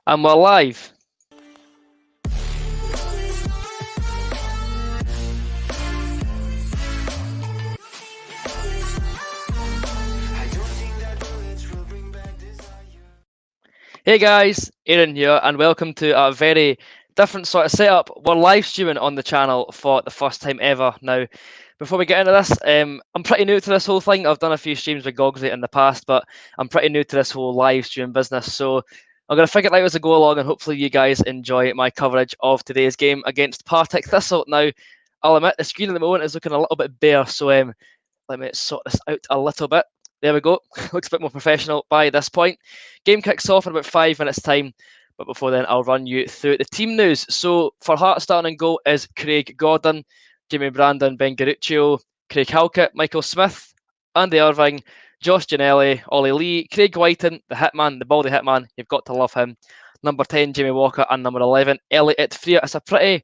And we're live. Hey guys, Aaron here, and welcome to a very different sort of setup. We're live streaming on the channel for the first time ever. Now, before we get into this, I'm pretty new to this whole thing. I've done a few streams with Gogsy in the past, but I'm pretty new to this whole live stream business. So I'm going to figure it out as I go along, and hopefully you guys enjoy my coverage of today's game against Partick Thistle. Now, I'll admit the screen at the moment is looking a little bit bare, so let me sort this out a little bit. There we go. Looks a bit more professional by this point. Game kicks off in about 5 minutes' time. But before then, I'll run you through the team news. So for Hearts, starting in goal is Craig Gordon, Jamie Brandon, Ben Garuccio, Craig Halkett, Michael Smith, Andy Irving, Josh Ginnelly, Ollie Lee, Craig Whiten, the Hitman, the Baldy Hitman. You've got to love him. Number 10, Jamie Walker, and number 11, Elliot Freer. It's a pretty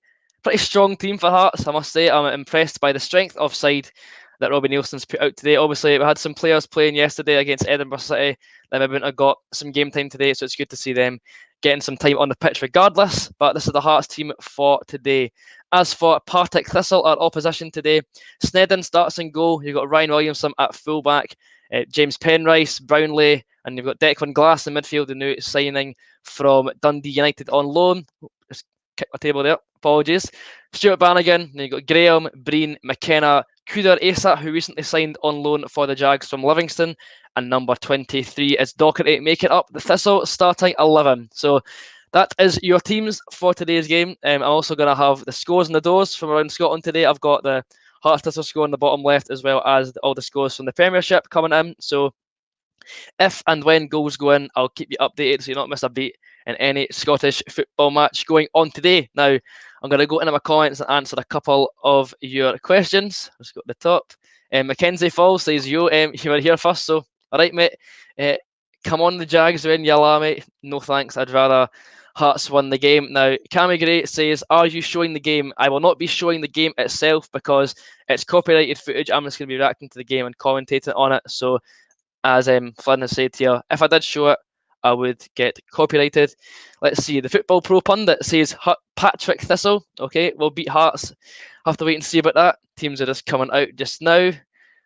strong team for Hearts, I must say. I'm impressed by the strength of side that Robbie Nielsen's put out today. Obviously, we had some players playing yesterday against Edinburgh City that maybe wouldn't have got some game time today, so it's good to see them getting some time on the pitch regardless. But this is the Hearts team for today. As for Partick Thistle, our opposition today, Snedden starts in goal. You've got Ryan Williamson at fullback, James Penrice, Brownlee, and you've got Declan Glass in midfield, the new signing from Dundee United on loan. Just kick my table there, apologies. Stuart Bannigan, then you've got Graham, Breen, McKenna, Kuder Asa, who recently signed on loan for the Jags from Livingston, and number 23 is Docherty. Make it up the Thistle starting 11. So that is your teams for today's game. I'm also going to have the scores and the doors from around Scotland today. I've got the Hearts Thistle score on the bottom left, as well as all the scores from the Premiership coming in. So if and when goals go in, I'll keep you updated so you don't miss a beat in any Scottish football match going on today. Now, I'm going to go into my comments and answer a couple of your questions. Let's go to the top. Mackenzie Falls says, you were here first, so all right, mate. Come on, the Jags win, yalla, mate. No thanks, I'd rather Hearts win the game. Now, Cammy Gray says, are you showing the game? I will not be showing the game itself because it's copyrighted footage. I'm just going to be reacting to the game and commentating on it. So, as Flynn has said here, if I did show it, I would get copyrighted. Let's see. The Football Pro Pundit says Partick Thistle. Okay, we'll beat Hearts. Have to wait and see about that. Teams are just coming out just now.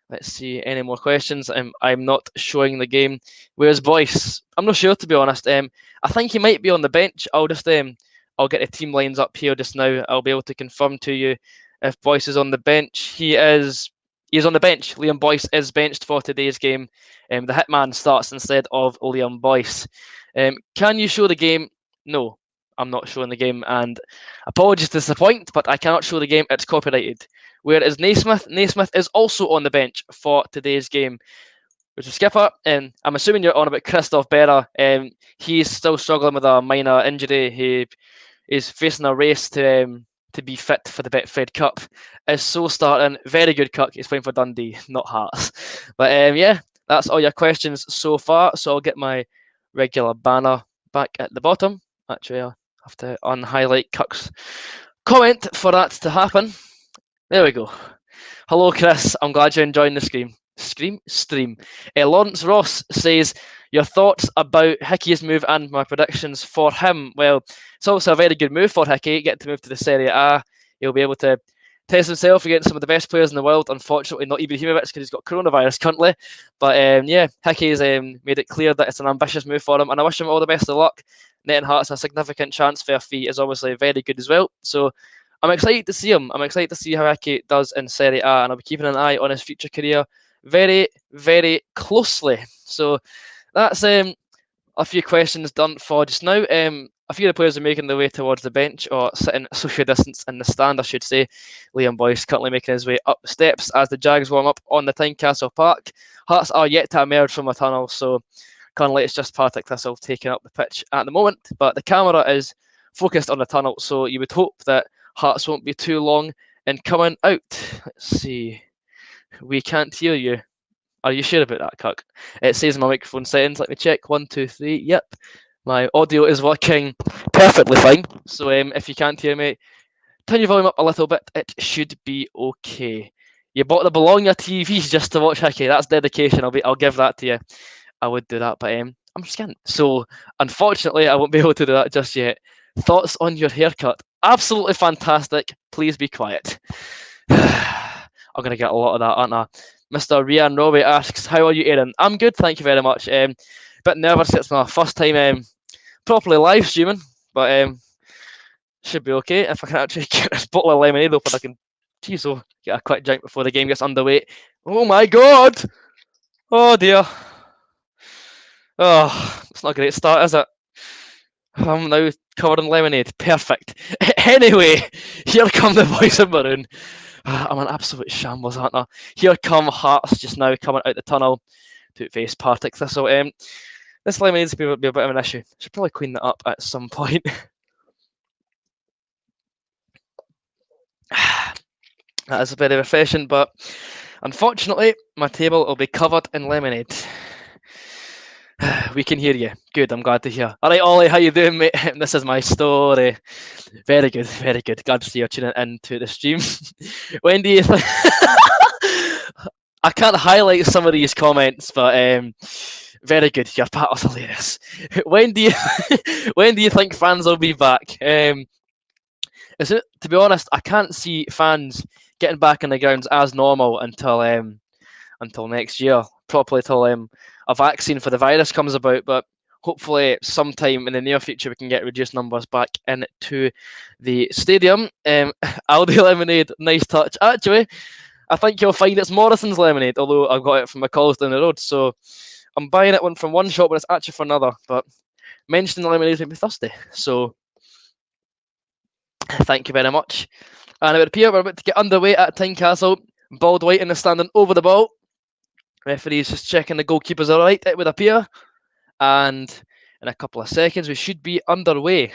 Let's see. Any more questions? I'm not showing the game. Where's Boyce? I'm not sure, to be honest. I think he might be on the bench. I'll get the team lines up here just now. I'll be able to confirm to you if Boyce is on the bench. He is on the bench. Liam Boyce is benched for today's game. The Hitman starts instead of Liam Boyce. Can you show the game? No, I'm not showing the game. And apologies to disappoint, but I cannot show the game. It's copyrighted. Where is Naismith? Naismith is also on the bench for today's game. Which is skipper. I'm assuming you're on about Christoph Berra. He's still struggling with a minor injury. He is facing a race to be fit for the Betfred Cup. Is so starting. Very good Cup. He's playing for Dundee, not Hearts. But yeah, that's all your questions so far. So I'll get my regular banner back at the bottom. Actually, I'll have to unhighlight Cuck's comment for that to happen. There we go. Hello, Chris. I'm glad you're enjoying the stream. Lawrence Ross says, your thoughts about Hickey's move and my predictions for him. Well, it's also a very good move for Hickey, get to move to the Serie A. He'll be able to test himself against some of the best players in the world. Unfortunately, not Ibrahimovic because he's got coronavirus currently. But yeah, Hickey's made it clear that it's an ambitious move for him, and I wish him all the best of luck. Netting Hearts a significant transfer fee is obviously very good as well. So I'm excited to see him. I'm excited to see how Hickey does in Serie A, and I'll be keeping an eye on his future career very, very closely. So that's a few questions done for just now. A few of the players are making their way towards the bench or sitting social distance in the stand, I should say. Liam Boyce currently making his way up the steps as the Jags warm up on the Tynecastle Park. Hearts are yet to emerge from a tunnel, so currently it's just Partick Thistle taking up the pitch at the moment. But the camera is focused on the tunnel, so you would hope that Hearts won't be too long in coming out. Let's see. We can't hear you. Are you sure about that, Cuck? It says my microphone settings. Let me check. 1, 2, 3. Yep. My audio is working perfectly fine. So if you can't hear me, turn your volume up a little bit. It should be okay. You bought the Bologna TV just to watch Hickey. That's dedication. I'll give that to you. I would do that, but I'm skint. So unfortunately, I won't be able to do that just yet. Thoughts on your haircut? Absolutely fantastic. Please be quiet. I'm going to get a lot of that, aren't I? Mr. Rian Robbie asks, how are you, Aaron? I'm good, thank you very much. Bit nervous, it's my first time properly live streaming, but should be okay. If I can actually get this bottle of lemonade open, I can get a quick drink before the game gets underway. Oh my god! Oh dear. Oh, it's not a great start, is it? I'm now covered in lemonade. Perfect. Anyway, here come the boys in maroon. I'm an absolute shambles, aren't I? Here come Hearts just now coming out the tunnel to face Partick Thistle. This lemonade's be a bit of an issue. Should probably clean that up at some point. That is very refreshing, but unfortunately, my table will be covered in lemonade. We can hear you. Good, I'm glad to hear. All right, Ollie, how you doing, mate? This is my story. Very good, very good. Glad to see you tuning in to the stream. When do you think... I can't highlight some of these comments, but very good. Your part was hilarious. When do you think fans will be back? Is it, to be honest, I can't see fans getting back in the grounds as normal until next year, properly till a vaccine for the virus comes about. But hopefully, sometime in the near future, we can get reduced numbers back into the stadium. Aldi lemonade, nice touch. Actually, I think you'll find it's Morrison's lemonade, although I got it from my calls down the road. So I'm buying it from one shop, but it's actually for another. But mentioning the lemonade made me thirsty. So thank you very much. And it would appear we're about to get underway at Tynecastle. Bald White in the standing over the ball. Referee's just checking the goalkeepers are right, it would appear. And in a couple of seconds, we should be underway.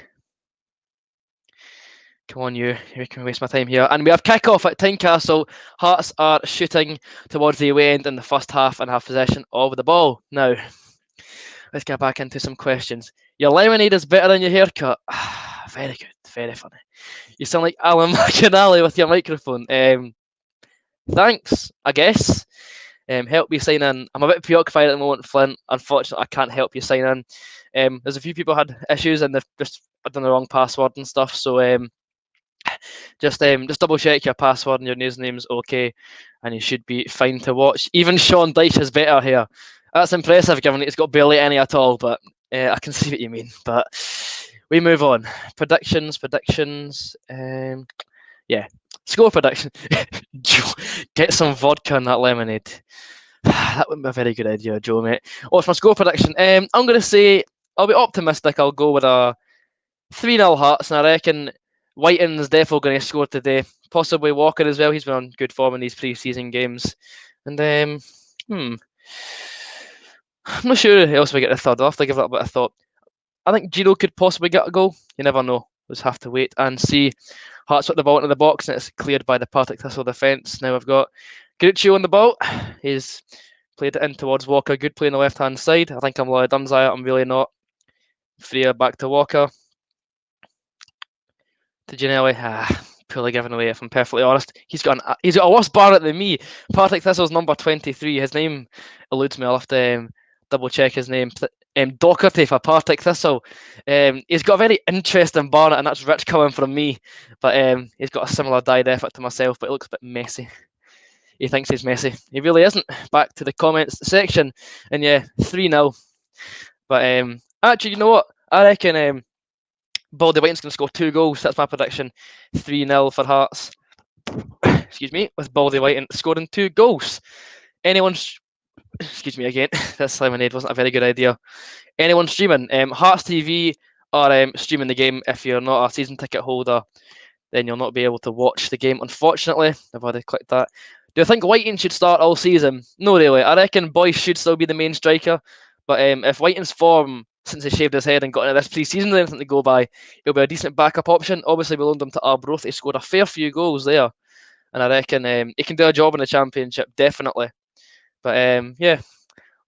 Come on, you can waste my time here. And we have kick-off at Tynecastle. Hearts are shooting towards the away end in the first half and have possession of the ball. Now, let's get back into some questions. Your lemonade is better than your haircut. Very good, very funny. You sound like Alan McInally with your microphone. Thanks, I guess. Help me sign in. I'm a bit preoccupied at the moment, Flint. Unfortunately, I can't help you sign in. There's a few people had issues and they've just done the wrong password and stuff. So just double check your password and your username's okay, and you should be fine to watch. Even Sean Dyche is better here. That's impressive, given it's got barely any at all. But I can see what you mean. But we move on. Predictions. Yeah. Score prediction. Get some vodka in that lemonade. That wouldn't be a very good idea, Joe, mate. What's my score prediction? I'm going to say, I'll be optimistic. I'll go with a 3-0 Hearts, and I reckon Whiting's definitely going to score today. Possibly Walker as well. He's been on good form in these pre-season games. And I'm not sure who else we get the third. I'll have to give that a bit of thought. I think Gino could possibly get a goal. You never know. We'll just have to wait and see. Hearts put the ball into the box and it's cleared by the Partick Thistle defence. Now we've got Gruccio on the ball. He's played it in towards Walker. Good play on the left-hand side. I think I'm Lloyd Dunzire. I'm really not. Freya back to Walker. To Ginelli. Poorly given away, if I'm perfectly honest. He's got a worse bar than me. Partick Thistle's number 23. His name eludes me. I'll have to double check his name. Docherty for Partick Thistle. He's got a very interesting barnet, and that's rich coming from me. But he's got a similar dyed effort to myself, but it looks a bit messy. He thinks he's messy. He really isn't. Back to the comments section. And yeah, 3-0. But actually, you know what? I reckon Baldy Whiting's going to score 2 goals. That's my prediction. 3-0 for Hearts. Excuse me. With Baldy Whiting scoring 2 goals. Excuse me again. This lemonade wasn't a very good idea. Anyone streaming? Hearts TV are streaming the game. If you're not a season ticket holder, then you'll not be able to watch the game. Unfortunately, I've already clicked that. Do I think Whiting should start all season? No, really. I reckon Boyce should still be the main striker. But if Whiting's form, since he shaved his head and got into this pre-season with anything to go by, he'll be a decent backup option. Obviously, we loaned him to Arbroath. He scored a fair few goals there. And I reckon he can do a job in the Championship, definitely. But yeah,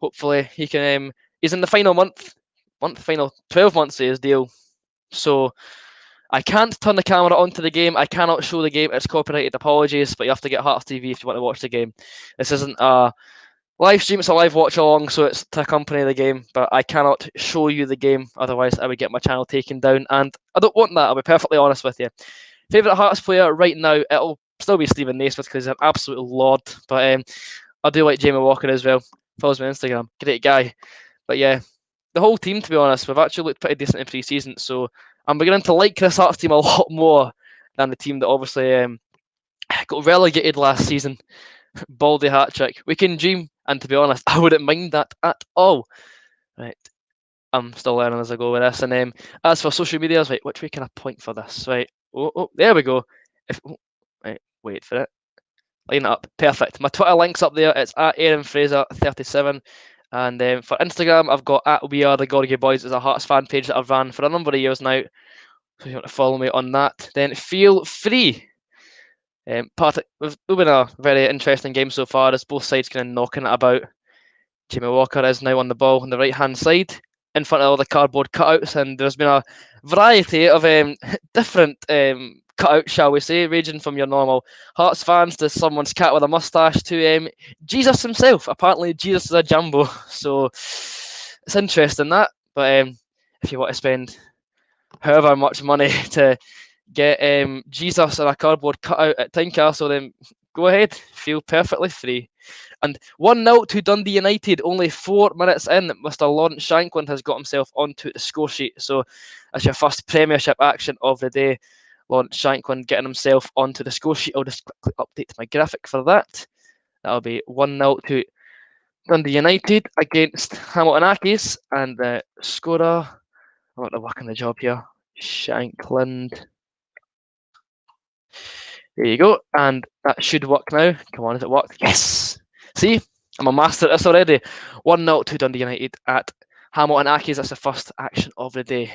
hopefully he can. He's in the final final 12 months of his deal. So I can't turn the camera onto the game. I cannot show the game. It's copyrighted. Apologies, but you have to get Hearts TV if you want to watch the game. This isn't a Live stream, it's a live watch along, so it's to accompany the game, but I cannot show you the game, otherwise I would get my channel taken down, and I don't want that, I'll be perfectly honest with you. Favourite Hearts player right now, it'll still be Stephen Naismith because he's an absolute lord, but I do like Jamie Walker as well. Follows me on Instagram, great guy. But yeah, the whole team, to be honest, we've actually looked pretty decent in pre-season, so I'm beginning to like this Hearts team a lot more than the team that obviously got relegated last season. Baldy hat trick. We can dream, and to be honest, I wouldn't mind that at all. Right, I'm still learning as I go with this. And as for social medias, right, which way can I point for this? Right, oh, there we go. Right, wait for it. Line it up, perfect. My Twitter link's up there. It's at Aaron Fraser 37. And for Instagram, I've got at We Are the Gorgie Boys. It's a Hearts fan page that I've ran for a number of years now. So if you want to follow me on that, then feel free. Partick, we've been a very interesting game so far as both sides kind of knocking it about. Jamie Walker is now on the ball on the right hand side in front of all the cardboard cutouts, and there's been a variety of different cutouts, shall we say, ranging from your normal Hearts fans to someone's cat with a moustache to Jesus himself. Apparently, Jesus is a jumbo, so it's interesting that. But if you want to spend however much money to get Jesus in a cardboard cutout at Tynecastle, then go ahead, feel perfectly free. And 1-0 to Dundee United, only 4 minutes in, Mr. Lawrence Shankland has got himself onto the score sheet. So that's your first Premiership action of the day. Lawrence Shankland getting himself onto the score sheet. I'll just quickly update my graphic for that. That'll be 1-0 to Dundee United against Hamilton Accies. And the scorer, I want to work on the job here, Shankland. There you go, and that should work now. Come on, has it worked? Yes! See, I'm a master at this already. 1-0 to Dundee United at Hamilton Accies. That's the first action of the day.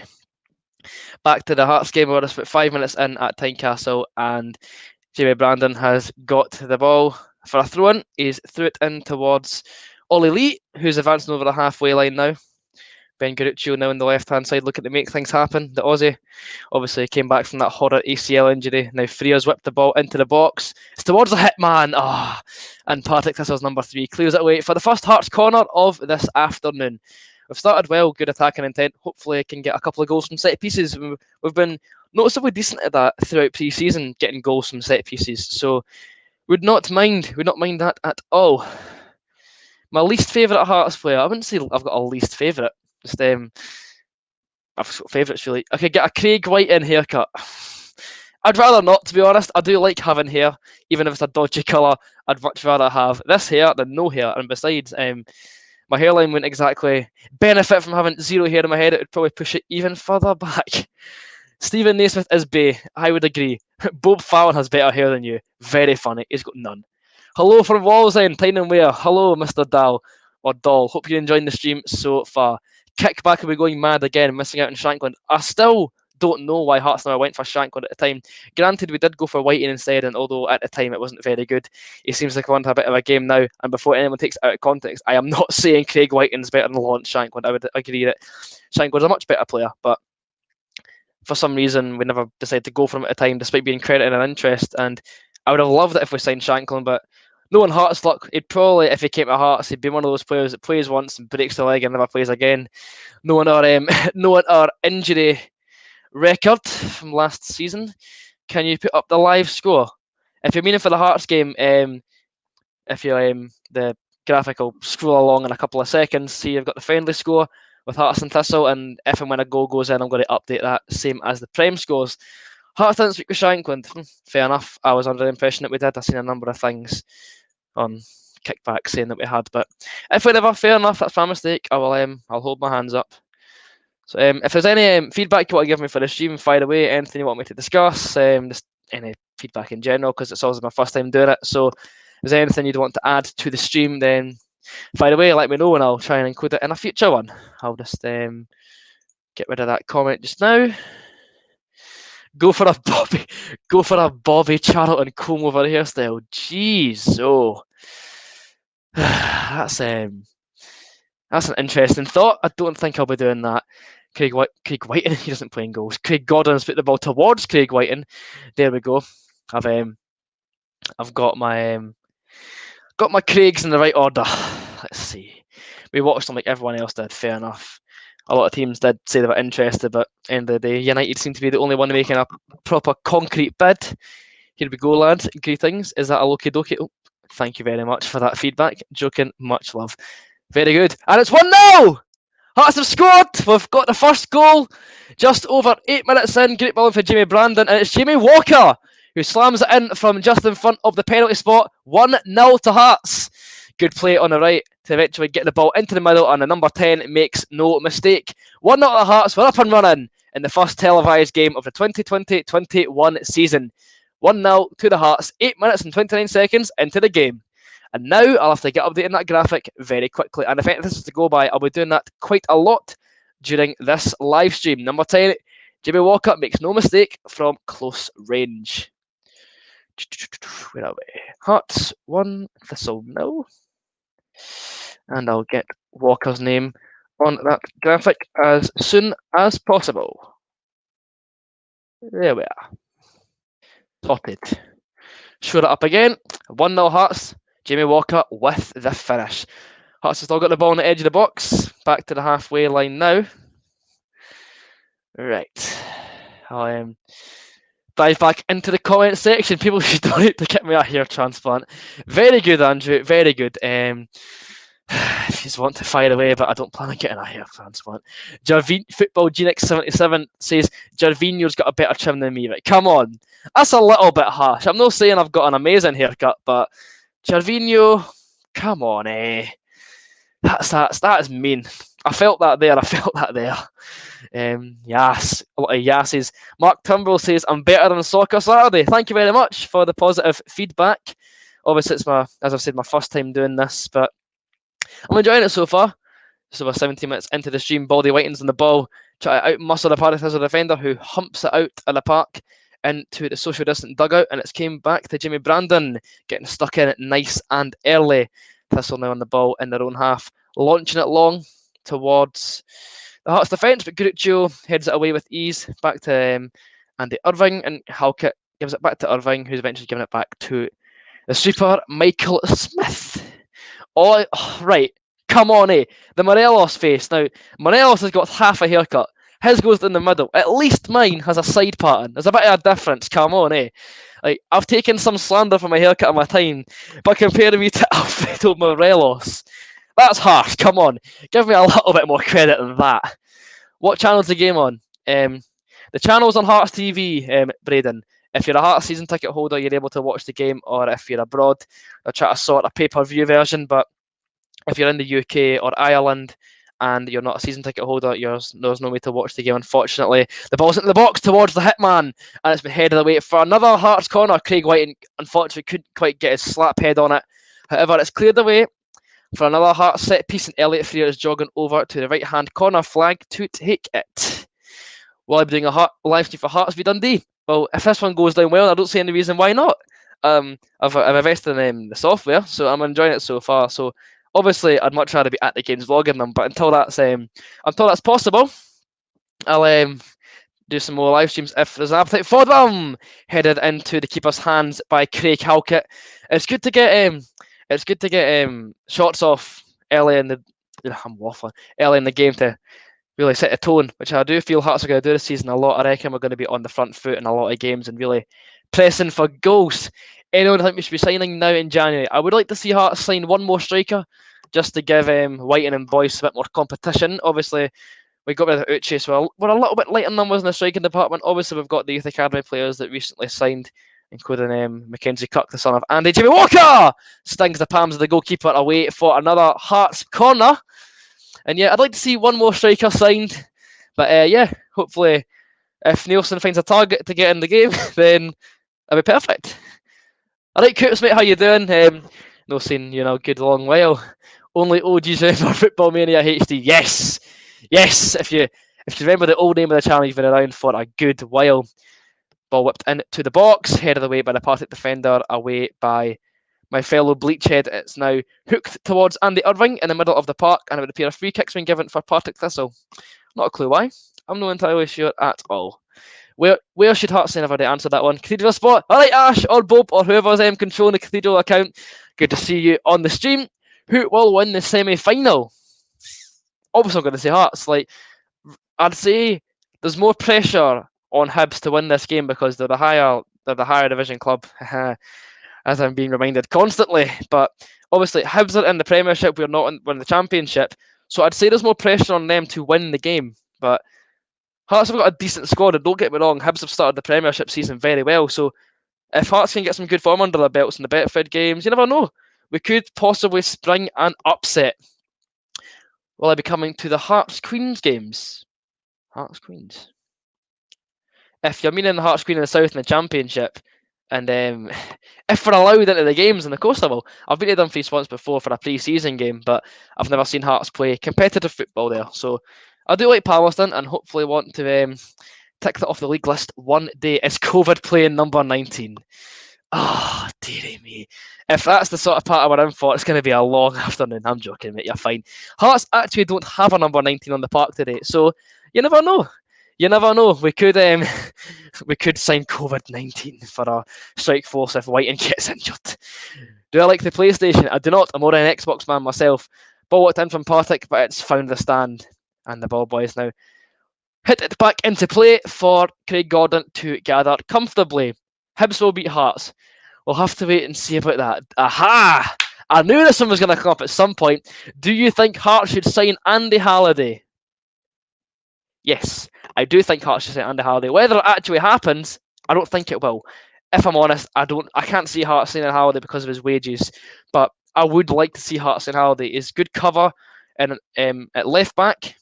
Back to the Hearts game, we're just about 5 minutes in at Tynecastle, and Jamie Brandon has got the ball for a throw-in. He's threw it in towards Ollie Lee, who's advancing over the halfway line now. Ben Garuccio now on the left-hand side looking to make things happen. The Aussie obviously came back from that horror ACL injury. Now Frea's whipped the ball into the box. It's towards the hitman. And Partick Thistle's number 3 clears it away for the first Hearts corner of this afternoon. We've started well, good attacking intent. Hopefully can get a couple of goals from set pieces. We've been noticeably decent at that throughout pre-season, getting goals from set pieces. So would not mind that at all. My least favourite Hearts player, I wouldn't say I've got a least favourite. Just I've got favourites really. I could get a Craig Whiting haircut. I'd rather not, to be honest. I do like having hair, even if it's a dodgy colour. I'd much rather have this hair than no hair. And besides, my hairline wouldn't exactly benefit from having zero hair in my head. It would probably push it even further back. Stephen Naismith is bae. I would agree. Bob Fallon has better hair than you. Very funny. He's got none. Hello from Wallsend, Tynecastle. Hello, Mr. Dal or Doll. Hope you're enjoying the stream so far. Kickback will be going mad again, missing out on Shankland. I still don't know why Hearts never went for Shankland at the time. Granted, we did go for Whiting instead, and although at the time it wasn't very good, he seems like he wants a bit of a game now. And before anyone takes it out of context, I am not saying Craig Whiting's better than Lawrence Shankland. I would agree that Shankland's a much better player, but for some reason we never decided to go for him at the time, despite being credited and interest. And I would have loved it if we signed Shankland, but no one Hearts luck. He'd probably, if he came to Hearts, he'd be one of those players that plays once and breaks the leg and never plays again. Knowing our injury record from last season, can you put up the live score? If you're meaning for the Hearts game, if you the graphic will scroll along in a couple of seconds, see you've got the friendly score with Hearts and Thistle, and if and when a goal goes in, I'm going to update that same as the Prem scores. Hearts didn't speak with Shankland. Fair enough. I was under the impression that we did. I've seen a number of things on Kickback saying that we had, but if we never, fair enough. That's my mistake. I'll hold my hands up. So if there's any feedback you want to give me for the stream, fire away. Anything you want me to discuss, just any feedback in general, because it's always my first time doing it. So if there's anything you'd want to add to the stream, then fire away, let me know, and I'll try and include it in a future one. I'll just get rid of that comment just now. Go for a Bobby Charlton comb over hairstyle. Jeez, that's an interesting thought. I don't think I'll be doing that. Craig Whiting, he doesn't play in goals. Craig Gordon's put the ball towards Craig Whiting. There we go. I've got my Craigs in the right order. let's see. We watched them like everyone else did, fair enough. A lot of teams did say they were interested, but at the end of the day, United seemed to be the only one making a proper concrete bid. Here we go, lads. Greetings. Is that a loki dokie? Oh, thank you very much for that feedback. Joking, much love. Very good. And it's 1-0! Hearts have scored. We've got the first goal just over 8 minutes in. Great ball for Jamie Brandon. And it's Jamie Walker who slams it in from just in front of the penalty spot. 1-0 to Hearts. Good play on the right to eventually get the ball into the middle. And the number 10 makes no mistake. 1-0 to Hearts. We're up and running in the first televised game of the 2020-21 season. 1-0 to the Hearts. 8 minutes and 29 seconds into the game. And now I'll have to get updating that graphic very quickly. And if this is to go by, I'll be doing that quite a lot during this live stream. Number 10, Jimmy Walker makes no mistake from close range. Where are we? Hearts 1, Thistle 0. And I'll get Walker's name on that graphic as soon as possible. There we are. Sorted. Show it up again. 1-0 Hearts. Jamie Walker with the finish. Hearts have still got the ball on the edge of the box. Back to the halfway line now. Right. I'll dive back into the comment section. People should donate to get me a hair transplant. Very good, Andrew. Very good. If you want to fire away, but I don't plan on getting a hair transplant. Football Genix77 says Gervinho's got a better trim than me. Right, come on. That's a little bit harsh. I'm not saying I've got an amazing haircut, but Gervinho, come on, That is mean. I felt that there. Yes, a lot of yasses. Mark Turnbull says I'm better than Soccer Saturday. Thank you very much for the positive feedback. Obviously, it's as I've said, my first time doing this, but I'm enjoying it so far. So we're 17 minutes into the stream. Baldy Whiting's on the ball, try to outmuscle the Partick Thistle defender who humps it out of the park into the social distant dugout, and it's came back to Jamie Brandon, getting stuck in it nice and early. Thistle now on the ball in their own half, launching it long towards the Hearts defence, but Gruccio heads it away with ease, back to Andy Irving, and Halkett gives it back to Irving, who's eventually giving it back to the sweeper, Michael Smith. Oh, right, come on, the Morelos face. Now, Morelos has got half a haircut. His goes in the middle. At least mine has a side pattern. There's a bit of a difference. Come on, Like, I've taken some slander for my haircut in my time, but comparing me to Alfredo Morelos, that's harsh. Come on. Give me a little bit more credit than that. What channel's the game on? The channel's on Hearts TV, Braden. If you're a Hearts season ticket holder, you're able to watch the game, or if you're abroad, I'll try to sort a pay-per-view version, but if you're in the UK or Ireland, and you're not a season ticket holder, there's no way to watch the game, unfortunately. The ball's into the box towards the hitman, and it's been headed away for another Hearts corner. Craig Whiting, unfortunately, couldn't quite get his slap head on it. However, it's cleared away for another Hearts set piece, and Elliot Freer is jogging over to the right-hand corner flag to take it. Will I be doing a live stream for Hearts v Dundee? Well, if this one goes down well, I don't see any reason why not. I've invested in the software, so I'm enjoying it so far. So obviously, I'd much rather be at the games vlogging them, but until that's possible, I'll do some more live streams if there's an appetite for them. Headed into the keeper's hands by Craig Halkett. It's good to get shots off early in the. I'm waffling early in the game to really set a tone, which I do feel Hearts are going to do this season a lot. I reckon we're going to be on the front foot in a lot of games and really pressing for goals. Anyone think we should be signing now in January? I would like to see Hearts sign one more striker, just to give Whiting and Boyce a bit more competition. Obviously, we got rid of Uche, so we're a little bit light on numbers in the striking department. Obviously, we've got the youth academy players that recently signed, including Mackenzie Kirk, the son of Andy. Jimmy Walker stings the palms of the goalkeeper away for another Hearts corner. And yeah, I'd like to see one more striker signed. But yeah, hopefully, if Nielsen finds a target to get in the game, then that'd be perfect. All right, Coops, mate, how you doing? No seen you in a good long while. Only OGs remember Football Mania HD. Yes. If you remember the old name of the channel, you've been around for a good while. Ball whipped into the box, headed away by the Partick defender, away by my fellow Bleachhead. It's now hooked towards Andy Irving in the middle of the park, and it would appear a free kick's been given for Partick Thistle. Not a clue why. I'm not entirely sure at all. Where should Hearts ever answer that one? Cathedral spot. All right, Ash or Bob or whoever's controlling the Cathedral account. Good to see you on the stream. Who will win the semi-final? Obviously, I'm going to say Hearts. Like, I'd say there's more pressure on Hibs to win this game because they're the higher division club, as I'm being reminded constantly. But obviously, Hibs are in the Premiership. We're not in the Championship, so I'd say there's more pressure on them to win the game. But Hearts have got a decent squad, and don't get me wrong, Hibs have started the Premiership season very well. So if Hearts can get some good form under their belts in the Betfred games, you never know. We could possibly spring an upset. Will I be coming to the Hearts Queens games? Hearts Queens. If you're meaning the Hearts Queen in the South in the Championship, and if we're allowed into the games, then of course I will. I've been to Dumfries once before for a pre-season game, but I've never seen Hearts play competitive football there. So I do like Palmerston and hopefully want to tick that off the league list one day. Is COVID playing number 19? Oh, dearie me. If that's the sort of party we're in for, it's going to be a long afternoon. I'm joking, mate. You're fine. Hearts actually don't have a number 19 on the park today, so you never know. You never know. We could we could sign COVID-19 for a strike force if Whiting gets injured. Do I like the PlayStation? I do not. I'm more an Xbox man myself. Ball walked in from Partick, but it's found the stand. And the ball boys now hit it back into play for Craig Gordon to gather comfortably. Hibs will beat Hearts. We'll have to wait and see about that. Aha! I knew this one was going to come up at some point. Do you think Hearts should sign Andy Halliday? Yes, I do think Hearts should sign Andy Halliday. Whether it actually happens, I don't think it will. If I'm honest, I can't see Hearts signing Halliday because of his wages. But I would like to see Hearts sign Halliday. He's good cover and at left back,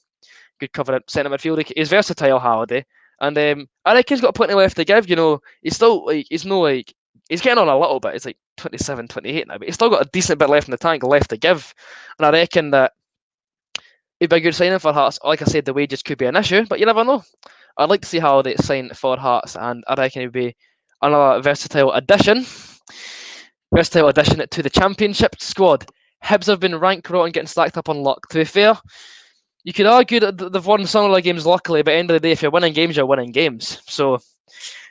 good cover at centre midfield. He's versatile, Halliday, and I reckon he's got plenty left to give. You know, he's still he's getting on a little bit. He's like 27, 28 now, but he's still got a decent bit left in the tank left to give. And I reckon that it'd be a good signing for Hearts. Like I said, the wages could be an issue, but you never know. I'd like to see Halliday sign for Hearts, and I reckon it'd be another versatile addition to the Championship squad. Hibs have been rank rotten, getting stacked up on luck. To be fair, you could argue that they've won some of their games luckily, but at the end of the day, if you're winning games, you're winning games. So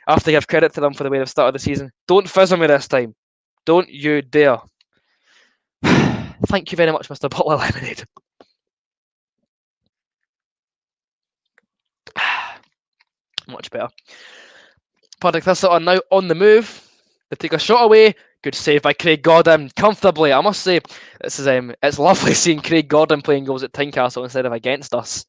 I have to give credit to them for the way they've started the season. Don't fizz on me this time. Don't you dare. Thank you very much, Mr. Butler Lemonade. Much better. Partick Thistle are now on the move. They take a shot away. Good save by Craig Gordon comfortably. I must say, this is it's lovely seeing Craig Gordon playing goals at Tynecastle instead of against us.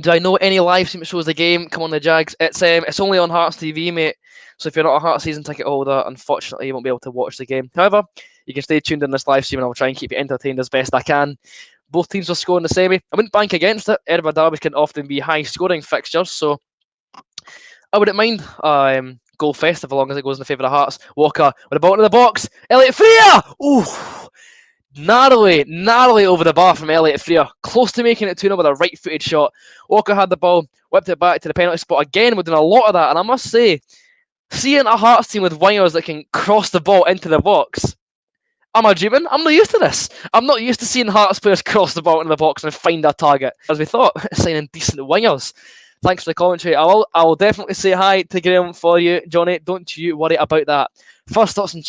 Do I know any live stream that shows the game? Come on, the Jags. It's only on Hearts TV, mate. So if you're not a Hearts season ticket holder, unfortunately, you won't be able to watch the game. However, you can stay tuned in this live stream, and I'll try and keep you entertained as best I can. Both teams will score in the semi. I wouldn't bank against it. Edinburgh derbies can often be high-scoring fixtures, so I wouldn't mind goal festive as long as it goes in the favour of Hearts. Walker with a ball into the box. Elliot Freer! Ooh! Narrowly over the bar from Elliot Freer. Close to making it 2-0 with a right-footed shot. Walker had the ball, whipped it back to the penalty spot again. We're doing a lot of that, and I must say, seeing a Hearts team with wingers that can cross the ball into the box, am I dreaming? I'm not used to this. I'm not used to seeing Hearts players cross the ball into the box and find a target. As we thought, signing decent wingers. Thanks for the commentary. I will definitely say hi to Graham for you, Johnny. Don't you worry about that. First thoughts on...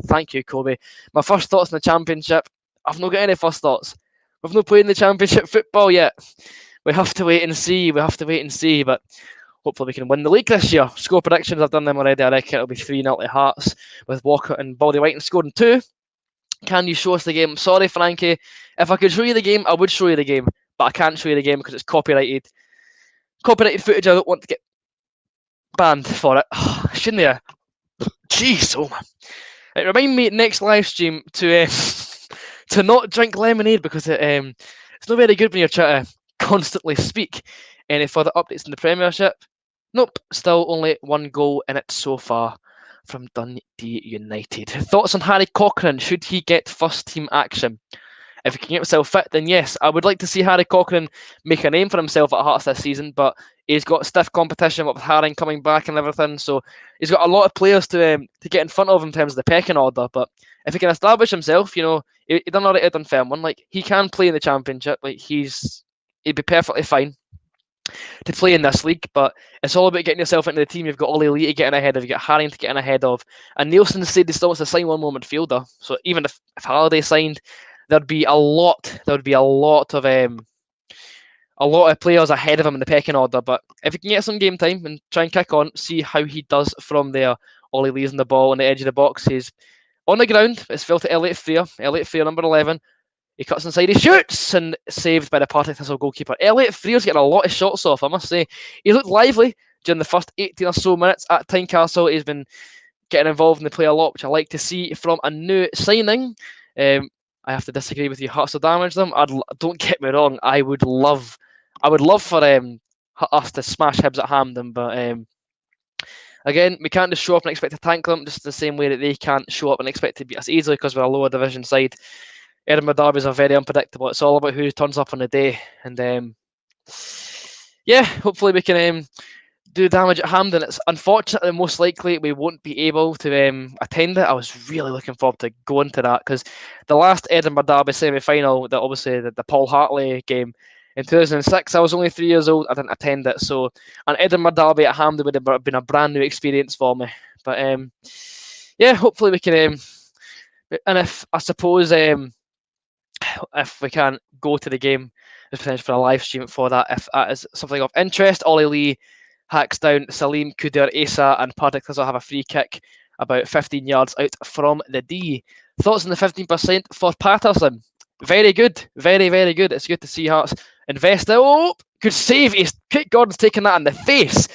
Thank you, Kobe. My first thoughts on the Championship. I've not got any first thoughts. We've not played in the Championship football yet. We have to wait and see. But hopefully we can win the league this year. Score predictions, I've done them already. I reckon it'll be 3-0 to Hearts with Walker and Baldy Whiting scoring 2. Can you show us the game? Sorry, Frankie. If I could show you the game, I would show you the game. But I can't show you the game because it's copyrighted. Copyrighted footage, I don't want to get banned for it. Shouldn't I? Jeez, oh man. Remind me next live stream to not drink lemonade because it's not very good when you're trying to constantly speak. Any further updates in the Premiership? Nope, still only 1 goal in it so far from Dundee United. Thoughts on Harry Cochrane? Should he get first team action? If he can get himself fit, then yes. I would like to see Harry Cochrane make a name for himself at Hearts this season, but he's got stiff competition with Haring coming back and everything, so he's got a lot of players to get in front of him in terms of the pecking order. But if he can establish himself, you know, he done already at Dunfermline. Like, he can play in the Championship. Like, he'd be perfectly fine. to play in this league, but it's all about getting yourself into the team. You've got Ollie Lee to get in ahead of, you've got Haring to get in ahead of, and Nielsen said he still wants to sign one more midfielder. So even if Halliday signed, there'd be a lot of players ahead of him in the pecking order. But if he can get some game time and try and kick on, see how he does from there. Ollie Lee's on the ball on the edge of the box. He's on the ground. It's fell to Elliot Freer. Elliot Freer, number 11. He cuts inside, he shoots, and saved by the Partick Thistle goalkeeper. Elliot Freer's getting a lot of shots off, I must say. He looked lively during the first 18 or so minutes at Tynecastle. He's been getting involved in the play a lot, which I like to see from a new signing. I have to disagree with you. Hearts will damage them. Don't get me wrong. I would love for us to smash Hibs at Hampden, but again, we can't just show up and expect to tank them, just the same way that they can't show up and expect to beat us easily because we're a lower division side. Edinburgh derbies are very unpredictable. It's all about who turns up on the day, and yeah, hopefully we can do damage at Hampden. It's unfortunately most likely we won't be able to attend it. I was really looking forward to going to that because the last Edinburgh derby semi-final, obviously the Paul Hartley game in 2006, I was only 3 years old. I didn't attend it, so an Edinburgh derby at Hampden would have been a brand new experience for me. But yeah, hopefully we can. And if I suppose if we can't go to the game, there's potential for a live stream for that. If that is something of interest, Ollie Lee hacks down Salim Kudur Asa, and Partick Thistle have a free kick about 15 yards out from the D. Thoughts on the 15% for Patterson? Very good, very, very good. It's good to see Hearts invest. Oh, good save. Craig Gordon's taking that in the face.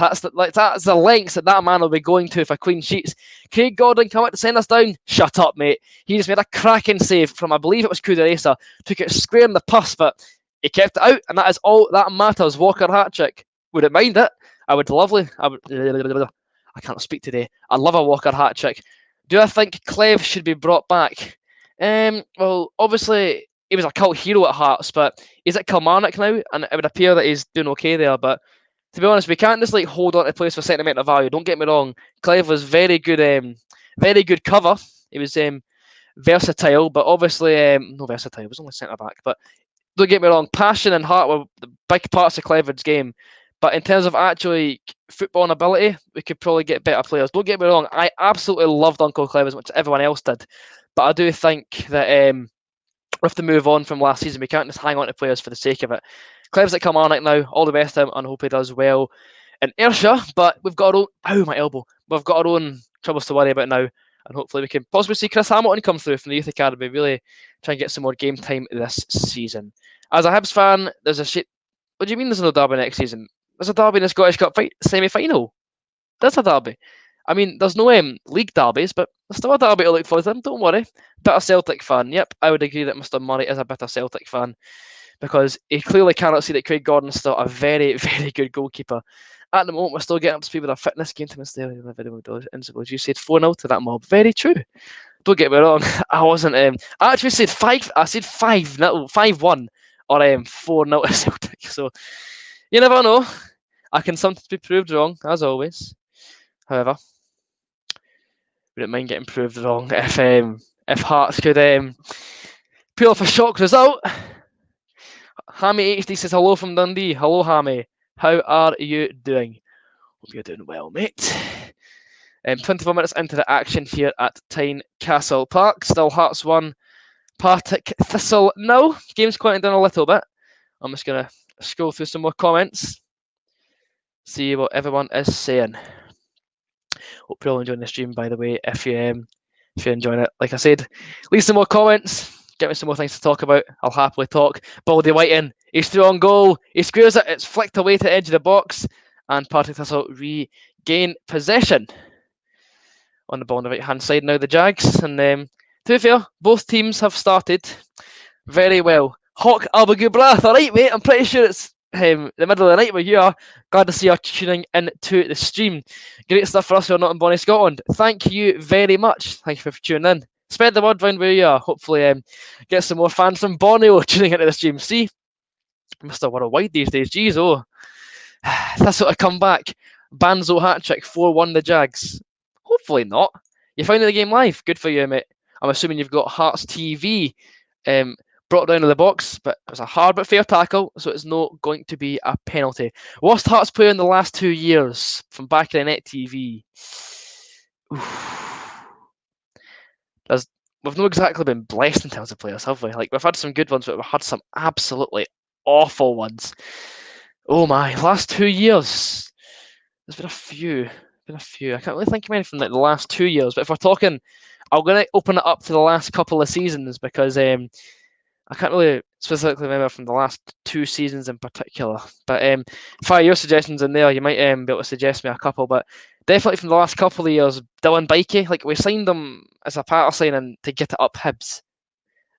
That's the lengths that man will be going to for clean sheets. Craig Gordon come out to send us down. Shut up, mate. He just made a cracking save from, I believe it was Kuderesa. Took it square in the puss, but he kept it out, and that is all that matters. Walker hat-trick. Wouldn't mind it. I can't speak today. I love a Walker hat-trick. Do I think Clev should be brought back? Well, obviously, he was a cult hero at Hearts, but he's at Kilmarnock now, and it would appear that he's doing okay there, but to be honest, we can't just hold on to players for sentimental value. Don't get me wrong. Clive was very good cover. He was versatile, but obviously no versatile. He was only centre back. But don't get me wrong. Passion and heart were the big parts of Clifford's game. But in terms of actually football and ability, we could probably get better players. Don't get me wrong. I absolutely loved Uncle Clive as much as everyone else did. But I do think that we have to move on from last season. We can't just hang on to players for the sake of it. Clev's at Kilmarnock now. All the best to him, and hope he does well in Ayrshire. But we've got our own. My elbow. We've got our own troubles to worry about now, and hopefully we can possibly see Chris Hamilton come through from the youth academy. Really try and get some more game time this season. As a Hibs fan, there's a shit. What do you mean there's no derby next season? There's a derby in the Scottish Cup semi-final. That's a derby. I mean, there's no league derbies, but there's still a derby to look forward to. Don't worry. Bitter Celtic fan. Yep, I would agree that Mr. Murray is a bitter Celtic fan, because he clearly cannot see that Craig Gordon's still a very, very good goalkeeper. At the moment, we're still getting up to speed with our fitness. Game time is there. You said 4-0 to that mob. Very true. Don't get me wrong. I wasn't. I actually said 5. I said 5-0, 5-1, or 4-0 to Celtic. So you never know. I can sometimes be proved wrong, as always. However, wouldn't mind getting proved wrong if Hearts could pull off a shock result. Hammy HD says hello from Dundee. Hello, Hammy. How are you doing? Hope you're doing well, mate. 24 minutes into the action here at Tynecastle Park. Still Hearts 1, Partick Thistle no. Game's quieting down a little bit. I'm just going to scroll through some more comments. See what everyone is saying. Hope you're all enjoying the stream, by the way. If you're enjoying it, like I said, leave some more comments. Get me some more things to talk about. I'll happily talk. Baldy Whiting, he's through on goal. He squares it. It's flicked away to the edge of the box. And Partick Thistle regain possession. On the ball on the right-hand side now, the Jags. And to be fair, both teams have started very well. Hawk Albagubrath. All right, mate. I'm pretty sure it's the middle of the night where you are. Glad to see you tuning into the stream. Great stuff for us who are not in Bonnie, Scotland. Thank you very much. Thank you for tuning in. Spread the word round where you are. Hopefully get some more fans from Borneo tuning into the stream. See? Mr. Worldwide these days. Jeez, oh. That's what I come back. Banzo hat-trick, 4-1 the Jags. Hopefully not. You're finding the game live. Good for you, mate. I'm assuming you've got Hearts TV brought down to the box, but it was a hard but fair tackle, so it's not going to be a penalty. Worst Hearts player in the last 2 years from back in Net TV. We've not exactly been blessed in terms of players, have we? Like, we've had some good ones, but we've had some absolutely awful ones. Oh my, last 2 years. There's been a few. I can't really think of any from like the last 2 years, but if we're talking, I'm going to open it up to the last couple of seasons because I can't really specifically remember from the last 2 seasons in particular. But fire your suggestions in there. You might be able to suggest me a couple, but definitely from the last couple of years, Dylan Bikey, like we signed him as a part of signing to get it up Hibs.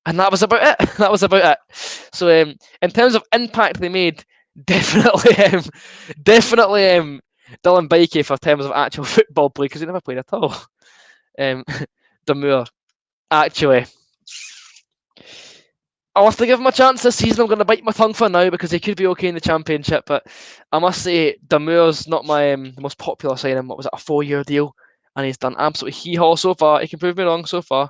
And that was about it. So in terms of impact they made, definitely Dylan Bikey for terms of actual football play, because he never played at all. Damour, actually. I'll have to give him a chance this season. I'm going to bite my tongue for now because he could be okay in the Championship. But I must say, Damour's not my most popular signing. What was it, a 4-year deal? And he's done absolutely hee-haw so far. He can prove me wrong so far.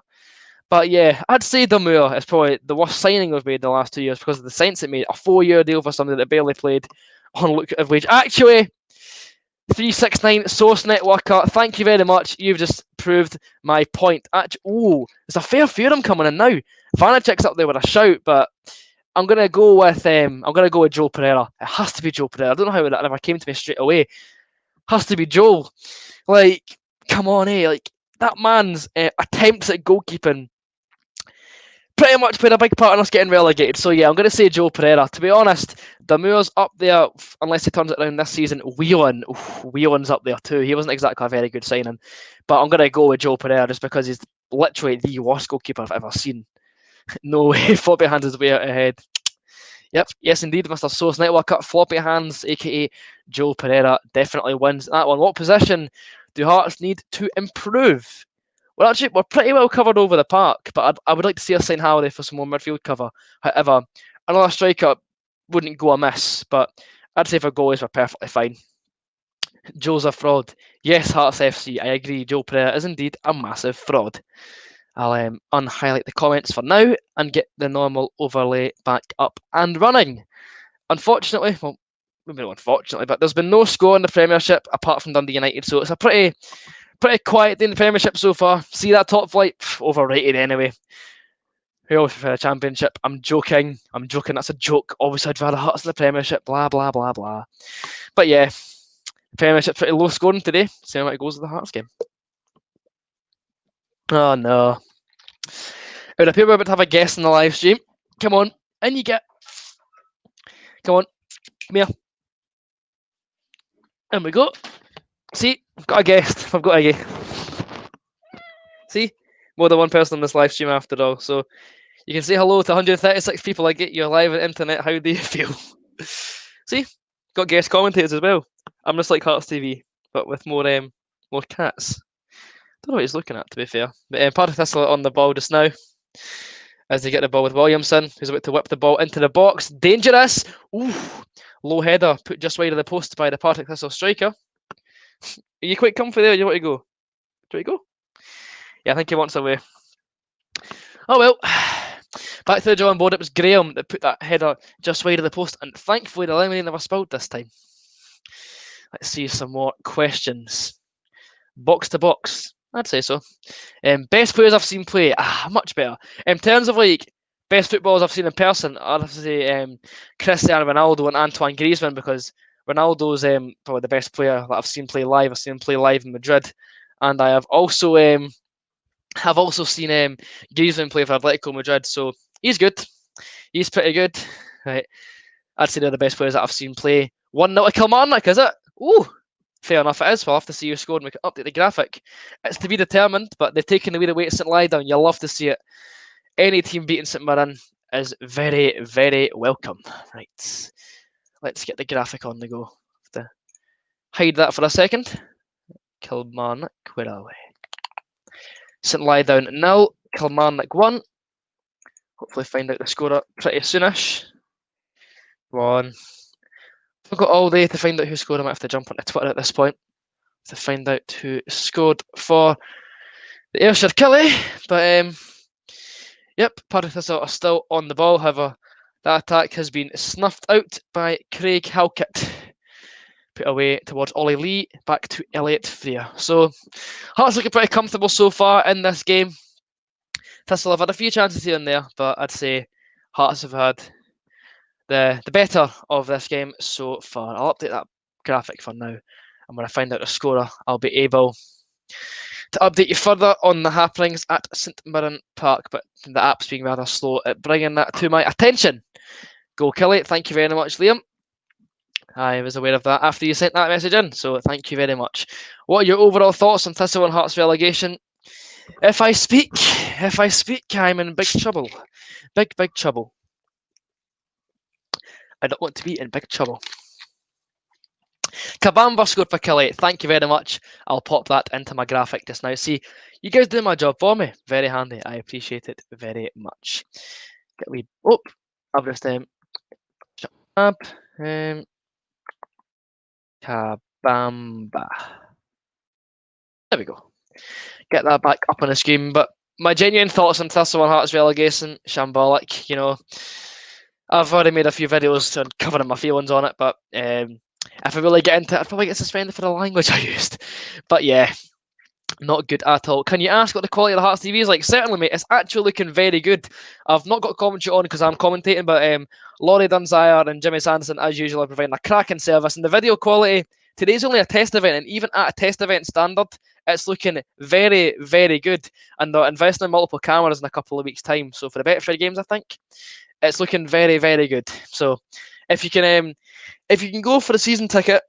But yeah, I'd say Damour is probably the worst signing we've made in the last 2 years because of the sense it made. A 4-year deal for somebody that barely played on lucrative wage. Actually, 369 Source Networker, thank you very much. You've just proved my point. There's a fair few of them coming in now. Vanacek's up there with a shout, but I'm gonna go with Joe Pereira. It has to be Joe Pereira. I don't know how that never came to me straight away. Has to be Joe. Like, come on, like that man's attempts at goalkeeping pretty much played a big part in us getting relegated. So yeah, I'm going to say Joe Pereira. To be honest, Damour's up there, unless he turns it around this season. Whelan's up there too. He wasn't exactly a very good signing. But I'm going to go with Joe Pereira just because he's literally the worst goalkeeper I've ever seen. No way, floppy hands is way out ahead. Yep, yes indeed, Mr. Source Network, floppy hands, aka Joe Pereira, definitely wins that one. What position do Hearts need to improve? Well, actually, we're pretty well covered over the park, but I would like to see us sign Halliday for some more midfield cover. However, another striker wouldn't go amiss, but I'd say for goalies, we're perfectly fine. Joe's a fraud. Yes, Hearts FC, I agree. Joe Pereira is indeed a massive fraud. I'll unhighlight the comments for now and get the normal overlay back up and running. Unfortunately, well, maybe not unfortunately, but there's been no score in the Premiership apart from Dundee United, so it's a pretty quiet day in the Premiership so far. See that top flight? Overrated anyway. Who always prefer the Championship? I'm joking. That's a joke. Obviously, I'd rather Hearts in the Premiership. Blah, blah, blah, blah. But yeah, the Premiership's pretty low scoring today. See how it goes with the Hearts game. Oh, no. It would appear we're about to have a guest in the live stream. Come on. In you get. Come on. Come here. In we go. See? I've got a guest. See? More than one person on this live stream after all. So you can say hello to 136 people. I get you live on the internet. How do you feel? See? Got guest commentators as well. I'm just like Hearts TV, but with more cats. Don't know what he's looking at, to be fair. But Partick Thistle on the ball just now. As they get the ball with Williamson, who's about to whip the ball into the box. Dangerous! Ooh, low header, put just wide of the post by the Partick Thistle striker. Are you quite comfy there? You want to go? Do you want to go? Yeah, I think he wants away. Oh well. Back to the drawing board. It was Graham that put that header just wide of the post, and thankfully the lemonade never spilled this time. Let's see some more questions. Box to box. I'd say so. Best players I've seen play, much better. In terms of like best footballers I've seen in person, I'd have to say Cristiano Ronaldo and Antoine Griezmann, because Ronaldo's probably the best player that I've seen play live. I've seen him play live in Madrid, and I have also seen Griezmann play for Atletico Madrid. So he's good. He's pretty good. Right. I'd say they're the best players that I've seen play. 1-0 to Kilmarnock, is it? Ooh. Fair enough, it is. We'll have to see who scored and we can update the graphic. It's to be determined, but they've taken away the weight of St. Lydown. You'll love to see it. Any team beating St. Mirren is very, very welcome. Right. Let's get the graphic on the go. Have to hide that for a second. Kilmarnock, where are we? St. Lydown 0, Kilmarnock 1. Hopefully find out the scorer pretty soonish. Come on. I've got all day to find out who scored. I might have to jump onto Twitter at this point to find out who scored for the Ayrshire Killie. But Yep, Partick Thistle are still on the ball. However, that attack has been snuffed out by Craig Halkett. Put away towards Ollie Lee, back to Elliot Freer. So, Hearts looking pretty comfortable so far in this game. Thistle have had a few chances here and there, but I'd say Hearts have had the better of this game so far. I'll update that graphic for now, and when I find out the scorer, I'll be able to update you further on the happenings at St Mirren Park, but the app's being rather slow at bringing that to my attention. Go Kelly, thank you very much, Liam. I was aware of that after you sent that message in, so thank you very much. What are your overall thoughts on Thistle and Hearts relegation? If I speak, I'm in big trouble. Big trouble. I don't want to be in big trouble. Kabamba scored for Kelly. Thank you very much. I'll pop that into my graphic just now. See, you guys do my job for me. Very handy. I appreciate it very much. Get a wee. Oh, I've just shut up. Kabamba. There we go. Get that back up on the screen. But my genuine thoughts on Thistle and Hearts relegation, shambolic. You know, I've already made a few videos covering my feelings on it, but if I really get into it, I'd probably get suspended for the language I used. But yeah, not good at all. Can you ask what the quality of the Hearts TV is like? Certainly, mate. It's actually looking very good. I've not got commentary on because I'm commentating, but Laurie Dunsire and Jimmy Sanderson, as usual, are providing a cracking service. And the video quality, today's only a test event, and even at a test event standard, it's looking very, very good. And they're investing in multiple cameras in a couple of weeks' time. So for the Betfred games, I think, it's looking very, very good. So if you can go for a season ticket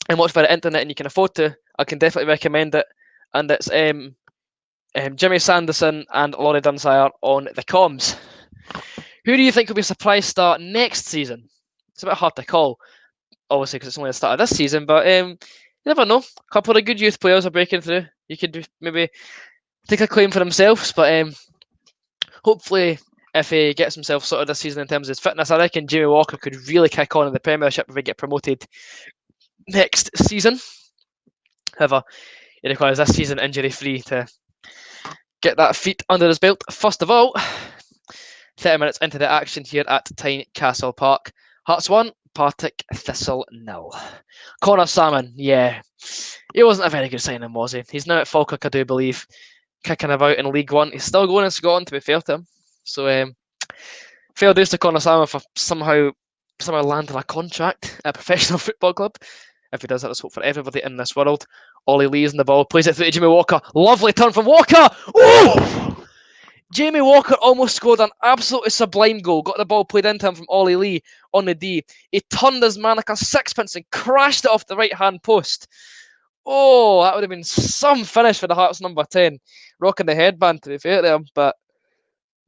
and watch via the internet and you can afford to, I can definitely recommend it. And it's Jimmy Sanderson and Laurie Dunsire on the comms. Who do you think will be a surprise start next season? It's a bit hard to call, obviously, because it's only the start of this season, but you never know. A couple of good youth players are breaking through. You could maybe take a claim for themselves, but hopefully, if he gets himself sorted this season in terms of his fitness, I reckon Jamie Walker could really kick on in the Premiership if we get promoted next season. However, he requires this season injury-free to get that feat under his belt. First of all, 30 minutes into the action here at Tynecastle Park. Hearts 1, Partick Thistle 0. Connor Salmon, yeah, he wasn't a very good signing, was he? He's now at Falkirk, I do believe, kicking about in League One. He's still going in Scotland, to be fair to him. So, fair dues to Connor Salmon for somehow landing a contract at a professional football club. If he does that, let's hope for everybody in this world. Ollie Lee's in the ball, plays it through to Jamie Walker. Lovely turn from Walker! Oh! Jamie Walker almost scored an absolutely sublime goal. Got the ball played into him from Ollie Lee on the D. He turned his man like a sixpence and crashed it off the right-hand post. Oh, that would have been some finish for the Hearts number 10. Rocking the headband, to be fair to him, but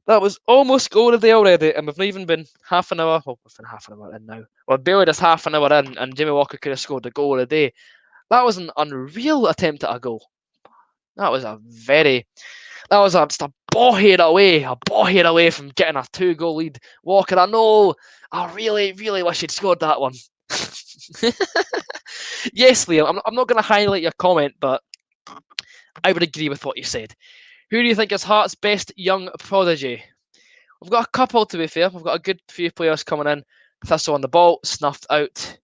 that was almost goal of the day already, and we've not even been half an hour. Well, we've been half an hour in now. Well, barely just half an hour in, and Jamie Walker could have scored the goal of the day. That was an unreal attempt at a goal. That was just a ball head away from getting a 2-goal lead. Walker, I know. I really, really wish he'd scored that one. Yes, Liam, I'm not going to highlight your comment, but I would agree with what you said. Who do you think is Hearts' best young prodigy? We've got a couple, to be fair. We've got a good few players coming in. Thistle on the ball, snuffed out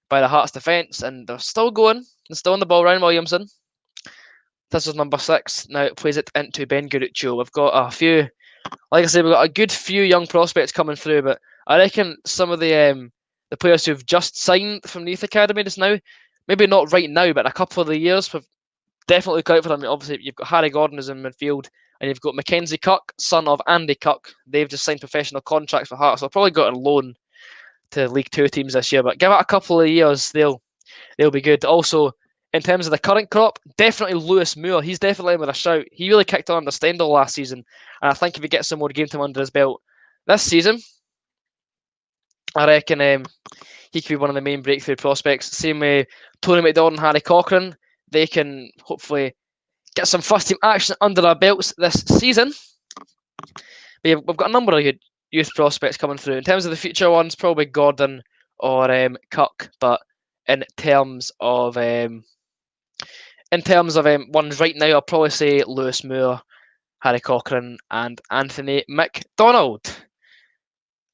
by the Hearts defence, and they're still going. They're still on the ball. Ryan Williamson. Thistle's number 6. Now it plays it into Ben Garuccio. We've got a few, like I said, we've got a good few young prospects coming through, but I reckon some of the players who've just signed from the youth academy just now, maybe not right now, but in a couple of the years, we've definitely look out for them. Obviously, you've got Harry Gordon as in midfield, and you've got Mackenzie Cook, son of Andy Cook. They've just signed professional contracts for Hearts. They'll probably go on loan to League 2 teams this year, but give it a couple of years, they'll be good. Also, in terms of the current crop, definitely Lewis Moore. He's definitely in with a shout. He really kicked on under Stendhal last season, and I think if he gets some more game time under his belt this season, I reckon he could be one of the main breakthrough prospects. Same with Tony McDonald and Harry Cochrane. They can hopefully get some first team action under their belts this season. But yeah, we've got a number of good youth prospects coming through. In terms of the future ones, probably Gordon or Cook. But in terms of ones right now, I'll probably say Lewis Moore Harry Cochrane and Anthony McDonald.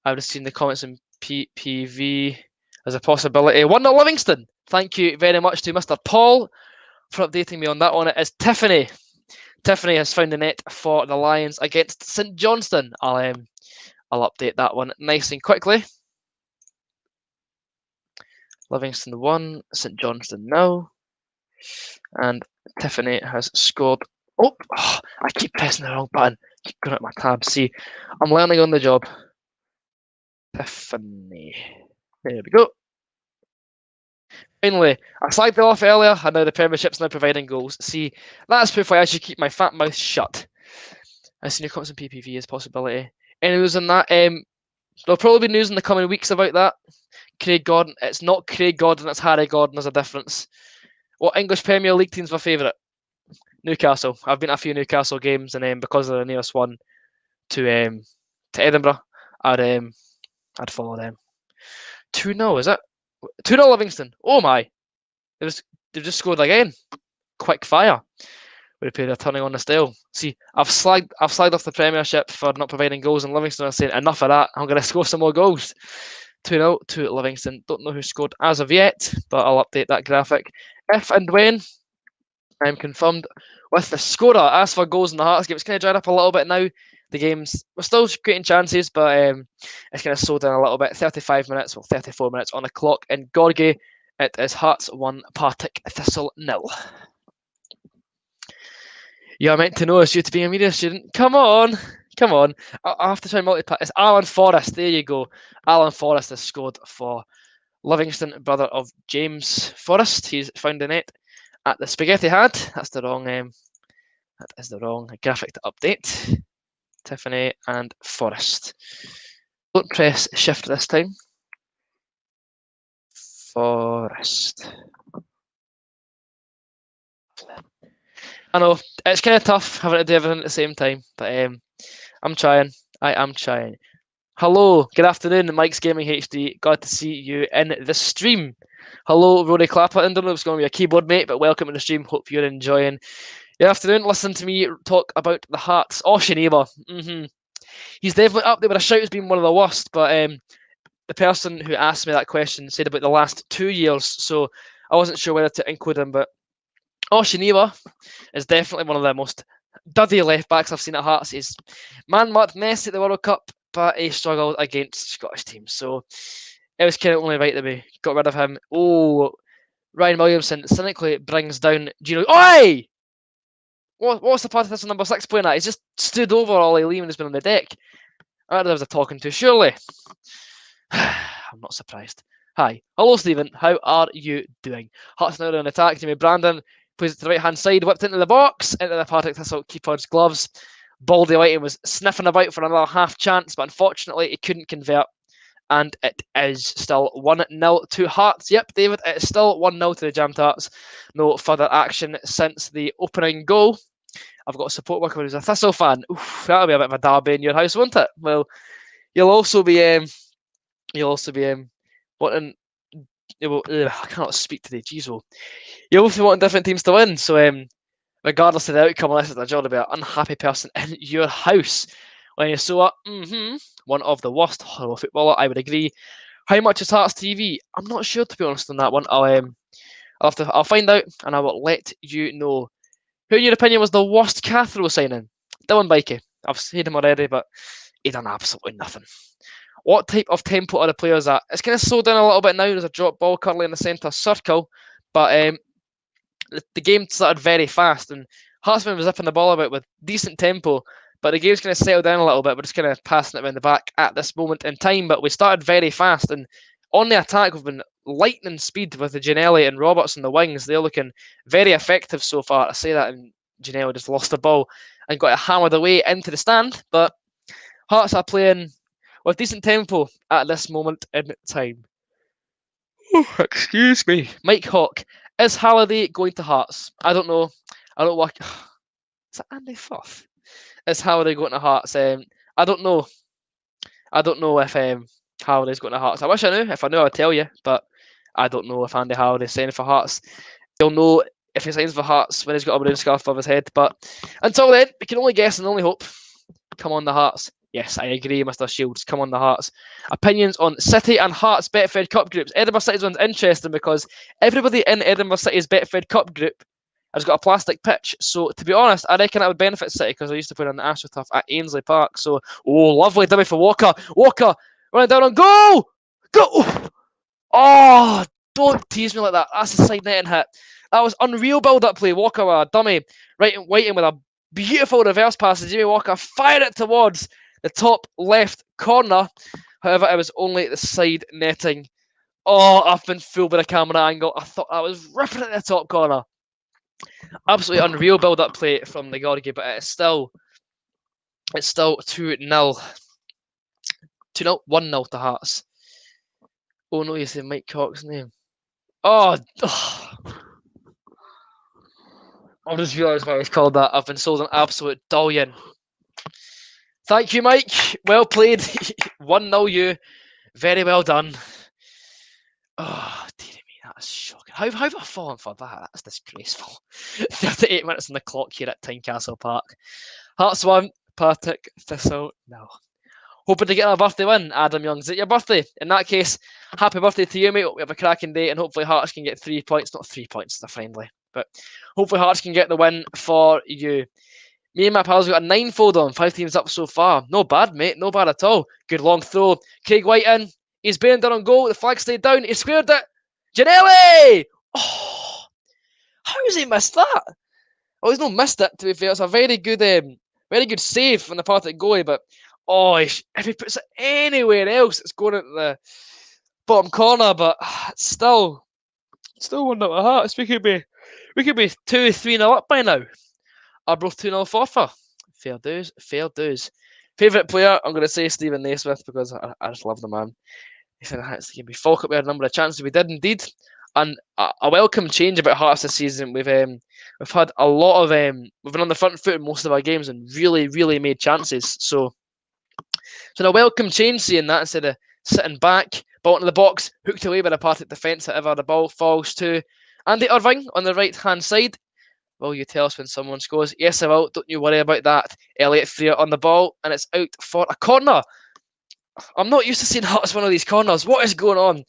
I've just seen the comments in PPV as a possibility. 1-0 Livingston. Thank you very much to Mr. Paul for updating me on that one. It is Tiffany. Tiffany has found the net for the Lions against St Johnstone. I'll update that one nice and quickly. Livingston 1, St Johnstone 0. And Tiffany has scored. Oh, I keep pressing the wrong button. Keep going at my tab. See, I'm learning on the job. Tiffany. There we go. Finally, I slagged it off earlier, and now the Premiership's now providing goals. See, that's proof why I should keep my fat mouth shut. I've seen your comments on PPV as a possibility. Any news on that? There'll probably be news in the coming weeks about that. Craig Gordon. It's not Craig Gordon, it's Harry Gordon. There's a difference. What English Premier League team's my favourite? Newcastle. I've been to a few Newcastle games, and because they're the nearest one to Edinburgh, I'd follow them. 2-0, is it? 2-0 Livingston. Oh my! They've just scored again. Quick fire. Would appear they're turning on the style. See, I've slagged off the Premiership for not providing goals, and Livingston are saying enough of that. I'm going to score some more goals. 2-0 to Livingston. Don't know who scored as of yet, but I'll update that graphic if and when I'm confirmed with the scorer. As for goals in the Hearts game, it's kind of dried up a little bit now. The games, we're still creating chances, but it's kind of slowed down a little bit. 35 minutes, well, 34 minutes on the clock in Gorgie. It is Hearts 1, Partick Thistle 0. You're meant to know it's you to be a media student. Come on. I have to try multipass. It's Alan Forrest. There you go. Alan Forrest has scored for Livingston, brother of James Forrest. He's found the net at the Spaghetti Had. That's the wrong. That is the wrong graphic to update. Tiffany and Forrest. Don't press shift this time. Forrest. I know it's kind of tough having to do everything at the same time, but I'm trying. I am trying. Hello, good afternoon, Mike's Gaming HD. Glad to see you in the stream. Hello, Rory Clapperton. Don't know if it's going to be a keyboard mate, but welcome to the stream. Hope you're enjoying your afternoon. Listen to me talk about the Hearts. Sinead. He's definitely up there with a shout as being one of the worst, but the person who asked me that question said about the last 2 years, so I wasn't sure whether to include him, but Sinead is definitely one of the most duddy left backs I've seen at Hearts. He's man-marked Messi at the World Cup, but he struggled against Scottish teams. So it was kind of only right that we got rid of him. Oh, Ryan Williamson cynically brings down Gino. Oi! What's the Partick Thistle number 6 playing at? He's just stood over Ollie Lee and has been on the deck. I there was a talking to, surely. I'm not surprised. Hi. Hello, Stephen. How are you doing? Hearts now on attack. Jimmy Brandon plays it to the right-hand side, whipped into the box, into the Partick Thistle keeper's gloves. Baldy Whiting was sniffing about for another half chance, but unfortunately he couldn't convert. And it is still 1-0 to Hearts. Yep, David, it's still 1-0 to the Jam Tarts. No further action since the opening goal. I've got a support worker who's a Thistle fan. Oof, that'll be a bit of a derby in your house, won't it? Well, you'll also be wanting. I cannot speak today. Jeez, well, you'll also be wanting different teams to win. So, regardless of the outcome, unless it's a job to be an unhappy person in your house. When you saw it, one of the worst horrible footballer, I would agree. How much is Hearts TV? I'm not sure, to be honest, on that one. I'll find out and I will let you know. Who, in your opinion, was the worst Cathro signing? Dylan Bikey. I've seen him already, but he done absolutely nothing. What type of tempo are the players at? It's kind of slowed down a little bit now. There's a drop ball currently in the centre circle, but the game started very fast, and Heartsman was zipping the ball about with decent tempo, but the game's going to settle down a little bit. We're just kind of passing it around the back at this moment in time, but we started very fast, and on the attack, we've been lightning speed with the Ginnelly and Roberts on the wings. They're looking very effective so far. I say that, and Ginnelly just lost the ball and got it hammered away into the stand, but Hearts are playing with decent tempo at this moment in time. Excuse me. Mike Hawk. Is Halliday going to Hearts? I don't know. I don't work. Is that Andy Firth? Is Halliday going to Hearts? I don't know. I don't know if Halliday's going to Hearts. I wish I knew. If I knew, I'd tell you. But I don't know if Andy Halliday's signing for Hearts. You'll know if he signs for Hearts when he's got a maroon scarf above his head. But until then, we can only guess and only hope. Come on, the Hearts. Yes, I agree, Mr. Shields. Come on, the Hearts. Opinions on City and Hearts Betfred Cup groups. Edinburgh City's one's interesting because everybody in Edinburgh City's Betfred Cup group has got a plastic pitch. So, to be honest, I reckon that would benefit City because I used to play on the AstroTurf at Ainsley Park. So, lovely dummy for Walker. Walker running down on goal! Go! Oh, don't tease me like that. That's a side netting hit. That was unreal build-up play. Walker with a dummy, waiting with a beautiful reverse pass. Jimmy Walker fired it towards the top left corner. However, it was only the side netting. Oh, I've been fooled by the camera angle. I thought I was ripping at the top corner. Absolutely unreal build-up play from the Gorgie, but it's still 2-0. 2-0, 1-0 to Hearts. Oh no, you said Mike Cox's name. Oh. I just realised why he's called that. I've been sold an absolute dullion. Thank you, Mike. Well played. 1-0 you. Very well done. Oh, dear me, that's shocking. How have I fallen for that? That's disgraceful. 38 minutes on the clock here at Tynecastle Park. Hearts 1, Partick Thistle 0. Hoping to get a birthday win, Adam Young. Is it your birthday? In that case, happy birthday to you, mate. We have a cracking day, and hopefully Hearts can get 3 points. Not 3 points, they're friendly. But hopefully Hearts can get the win for you. Me and my pals got a 9-fold on. 5 teams up so far. No bad, mate. No bad at all. Good long throw. Craig White in. He's bearing down on goal. The flag stayed down. He squared it. Janelli! Oh, how has he missed that? Well, he's not missed it, to be fair. It's a very good save from the Partick goalie, but if he puts it anywhere else, it's going into the bottom corner. But it's still 1-0 to Hearts. We could be 2-3-0 up by now. Arbroath 2-0 forfeit. Fair dues. Favourite player, I'm going to say Stephen Naismith because I just love the man. He said it's going to be Falkirk. We had a number of chances. We did indeed. And a welcome change about Hearts this season. We've had a lot of we've been on the front foot in most of our games and really made chances. So a welcome change seeing that instead of sitting back, ball into the box, hooked away by the Partick defence. However, the ball falls to Andy Irving on the right hand side. Will you tell us when someone scores? Yes, I will. Don't you worry about that. Elliot Freer on the ball, and it's out for a corner. I'm not used to seeing Hearts one of these corners. What is going on?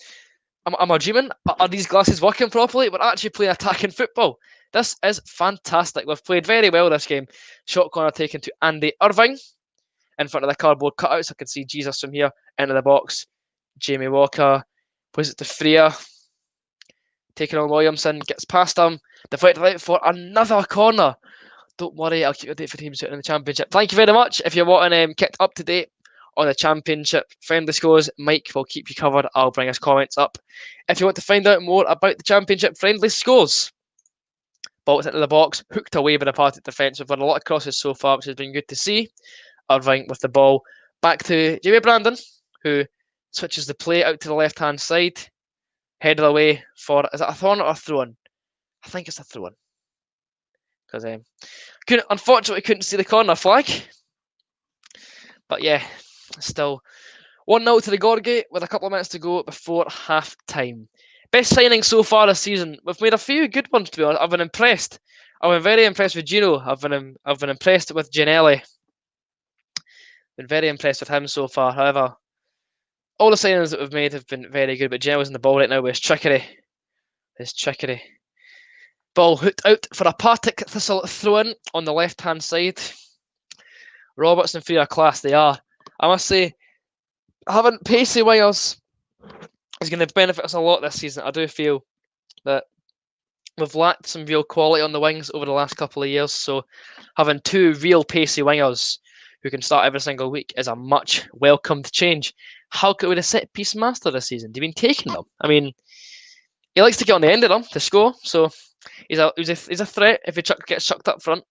Am I dreaming? Are these glasses working properly? We're actually playing attacking football. This is fantastic. We've played very well this game. Shot corner taken to Andy Irving in front of the cardboard cutouts. I can see Jesus from here into the box. Jamie Walker plays it to Freer. Taking on Williamson, gets past him. Deflected out for another corner. Don't worry, I'll keep you updated for teams in the Championship. Thank you very much. If you want kept up to date on the Championship friendly scores, Mike will keep you covered. I'll bring his comments up. If you want to find out more about the Championship friendly scores, ball's into the box, hooked away by the Partick defence. We've had a lot of crosses so far, which has been good to see. Irving with the ball. Back to Jamie Brandon, who switches the play out to the left-hand side. Headed away for, is it a thorn or a throw-in? I think it's a throw-in. Because unfortunately couldn't see the corner flag. But yeah, still 1-0 to the Gorgie with a couple of minutes to go before half-time. Best signing so far this season. We've made a few good ones, to be honest. I've been impressed. I've been very impressed with Gino. I've been impressed with Janelli. Been very impressed with him so far. However, all the signings that we've made have been very good, but Janelli's in the ball right now with his trickery. Ball hooked out for a Partick Thistle throw-in on the left-hand side. Roberts and Freer are class, they are. I must say, having pacey wingers is going to benefit us a lot this season. I do feel that we've lacked some real quality on the wings over the last couple of years, so having 2 real pacey wingers who can start every single week is a much welcomed change. How could we have set piece master this season? Do you mean taking them? I mean, he likes to get on the end of them to score, so he's a threat if he gets chucked up front.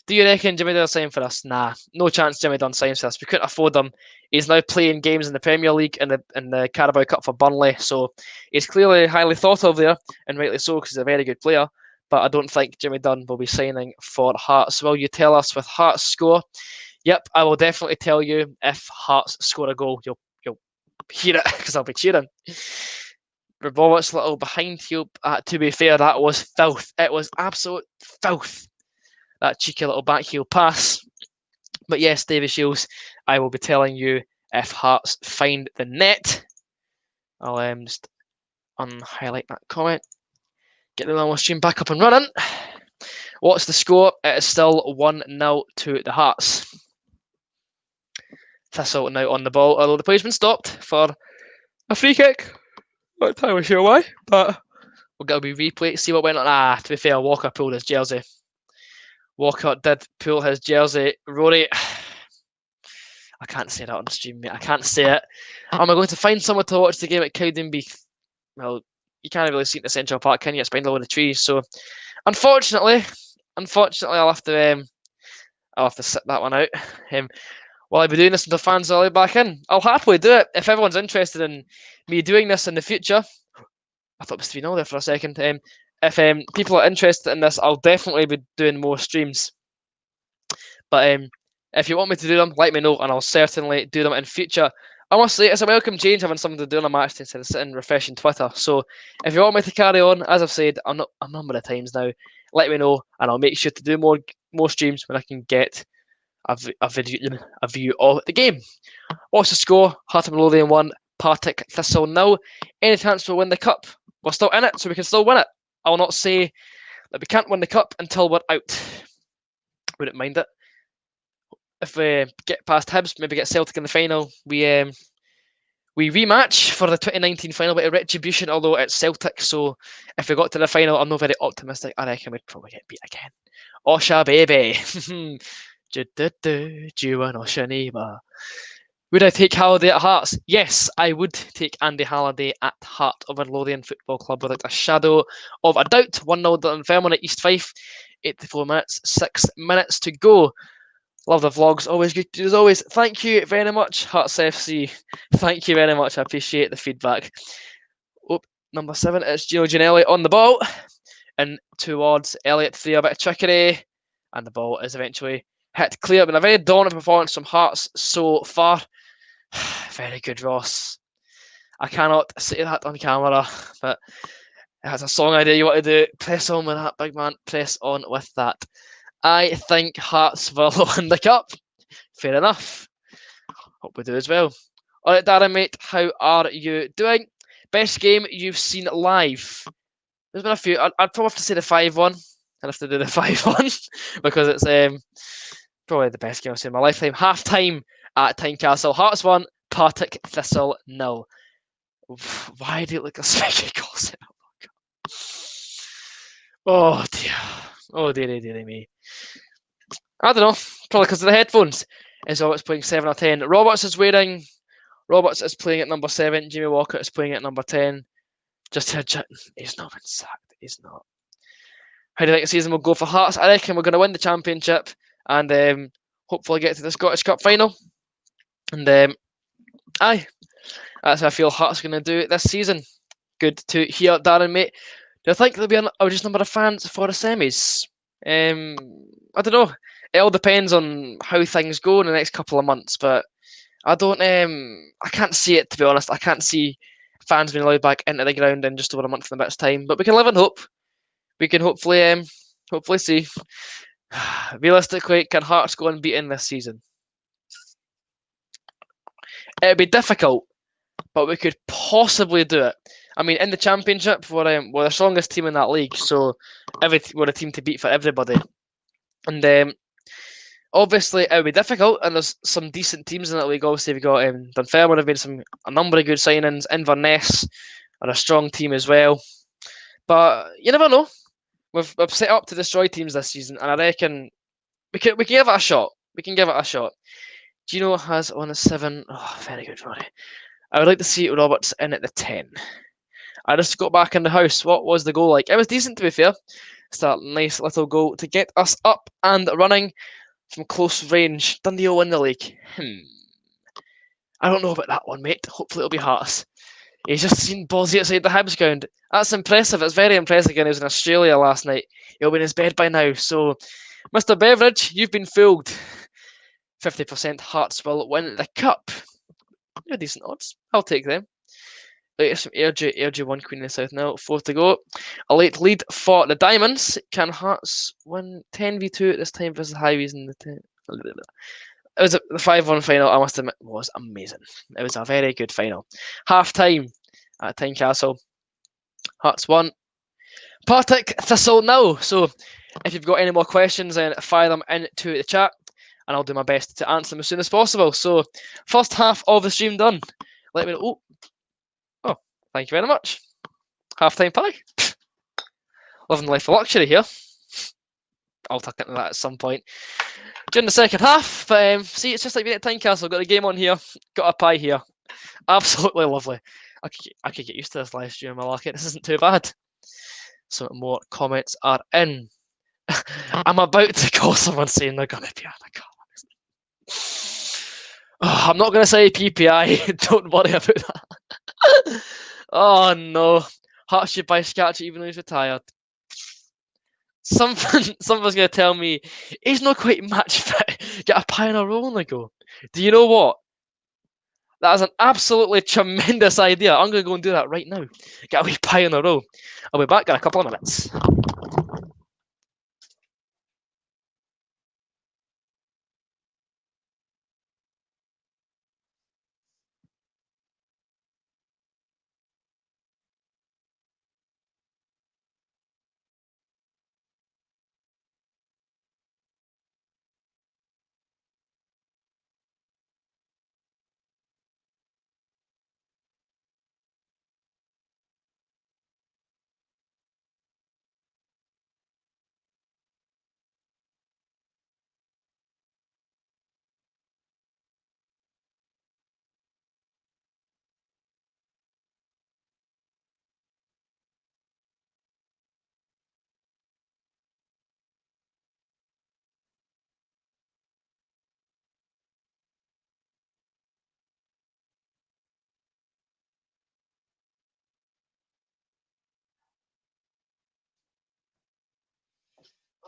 Do you reckon Jimmy Dunn sign for us? Nah, no chance Jimmy Dunn signs for us. We couldn't afford him. He's now playing games in the Premier League and the Carabao Cup for Burnley, so he's clearly highly thought of there, and rightly so because he's a very good player. But I don't think Jimmy Dunn will be signing for Hearts. Will you tell us with Hearts score? Yep, I will definitely tell you if Hearts score a goal. You'll hear it because I'll be cheering. Roberts' little behind heel. To be fair, that was filth. It was absolute filth. That cheeky little back heel pass. But yes, Davy Shields, I will be telling you if Hearts find the net. I'll just unhighlight that comment. Get the little stream back up and running. What's the score? It is still 1-0 to the Hearts. Thistle now on the ball, although the play's been stopped for a free kick. Not entirely sure why, but we'll get a wee replay, see what went on. To be fair, Walker pulled his jersey. Walker did pull his jersey. Rory, I can't say that on the stream, mate. I can't say it. Am I going to find someone to watch the game at Cowdenbeath? Well, you can't really see it in the Central Park, can you? It's behind a load of trees. So, unfortunately, I'll have to sit that one out. While I'll be doing this until fans are back in, I'll happily do it if everyone's interested in me doing this in the future. I thought it was 3-0 there for a second. If people are interested in this, I'll definitely be doing more streams. But if you want me to do them, let me know, and I'll certainly do them in future. I must say, it's a welcome change having something to do on a match instead of sitting refreshing Twitter. So if you want me to carry on, as I've said a number of times now, let me know, and I'll make sure to do more streams when I can get a view of the game. What's the score? Heart of Midlothian 1, Partick Thistle 0. Any chance we'll win the cup? We're still in it, so we can still win it. I will not say that we can't win the cup until we're out. Wouldn't mind it. If we get past Hibs, maybe get Celtic in the final, we rematch for the 2019 final, bit of retribution, although it's Celtic, so if we got to the final, I'm not very optimistic. I reckon we'd probably get beat again. Osha, baby. Would I take Halliday at Hearts? Yes, I would take Andy Halliday at Heart of Midlothian Football Club without a shadow of a doubt. 1-0 Dunfermline at East Fife. 84 minutes, 6 minutes to go. Love the vlogs, always good as always. Thank you very much, Hearts FC. Thank you very much, I appreciate the feedback. Number 7, it's Gino Giannelli on the ball. And towards Elliott, 3, a bit of trickery. And the ball is eventually hit clear. Been a very dominant performance from Hearts so far. Very good, Ross. I cannot say that on camera, but it has a song idea you want to do. Press on with that, big man. Press on with that. I think Hearts will win the cup. Fair enough. Hope we do as well. All right, Darren, mate, how are you doing? Best game you've seen live? There's been a few. I'd probably have to say the 5-1. I'd have to do the 5-1 because it's probably the best game I've seen in my lifetime. Half time at Tynecastle. Hearts 1, Partick Thistle 0. Why do you look like a spiky goals? Oh dear. Oh dearie me. I don't know. Probably because of the headphones. Is Roberts playing 7 or 10? Roberts is playing at number 7. Jimmy Walker is playing at number 10. He's not been sacked. He's not. How do you think the season will go for Hearts? I reckon we're going to win the championship and hopefully get to the Scottish Cup final. And that's how I feel Hearts are going to do it this season. Good to hear, Darren, mate. Do you think there'll be an reduced number of fans for the semis? I don't know. It all depends on how things go in the next couple of months, but I can't see it, to be honest. I can't see fans being allowed back into the ground in just over a month and a bit's time. But we can live in hope. We can hopefully see. Realistically, can Hearts go unbeaten this season? It'd be difficult, but we could possibly do it. I mean, in the championship, we're the strongest team in that league, so we're a team to beat for everybody. And obviously, it would be difficult, and there's some decent teams in that league. Obviously, we've got Dunfermline have made a number of good signings. Inverness are a strong team as well. But you never know. We've set up to destroy teams this season, and I reckon we can give it a shot. We can give it a shot. Gino has on a 7. Oh, very good, Rory. I would like to see Roberts in at the 10. I just got back in the house. What was the goal like? It was decent, to be fair. It's that nice little goal to get us up and running from close range. Dundee will win the league. I don't know about that one, mate. Hopefully it'll be Hearts. He's just seen Bozzy outside the Hibs ground. That's impressive. It's very impressive. Again, he was in Australia last night. He'll be in his bed by now. So, Mr. Beveridge, you've been fooled. 50% Hearts will win the cup. They're decent odds. I'll take them. Latest from Air 1 Queen of the South now, 4 to go. A late lead for the Diamonds. Can Hearts win 10v2 at this time versus Highways in the 10? It was the 5-1 final, I must admit, was amazing. It was a very good final. Half time at Tynecastle. Hearts 1. Partick Thistle now. So if you've got any more questions, then fire them into the chat and I'll do my best to answer them as soon as possible. So first half of the stream done. Let me know. Oh, thank you very much. Half-time pie. Living the life of luxury here. I'll tuck into that at some point during the second half. But see, it's just like being at Tynecastle. Got the game on here, got a pie here. Absolutely lovely. I could get used to this live stream. I like it. This isn't too bad. So more comments are in. I'm about to call someone saying they're going to be on the call. Oh, I'm not going to say PPI. Don't worry about that. Oh no. Hearts should buy Scatcher even though he's retired. Someone's going to tell me he's not quite match fit. Get a pie in a row on the go. Do you know what? That is an absolutely tremendous idea. I'm going to go and do that right now. Get a wee pie in a row. I'll be back in a couple of minutes.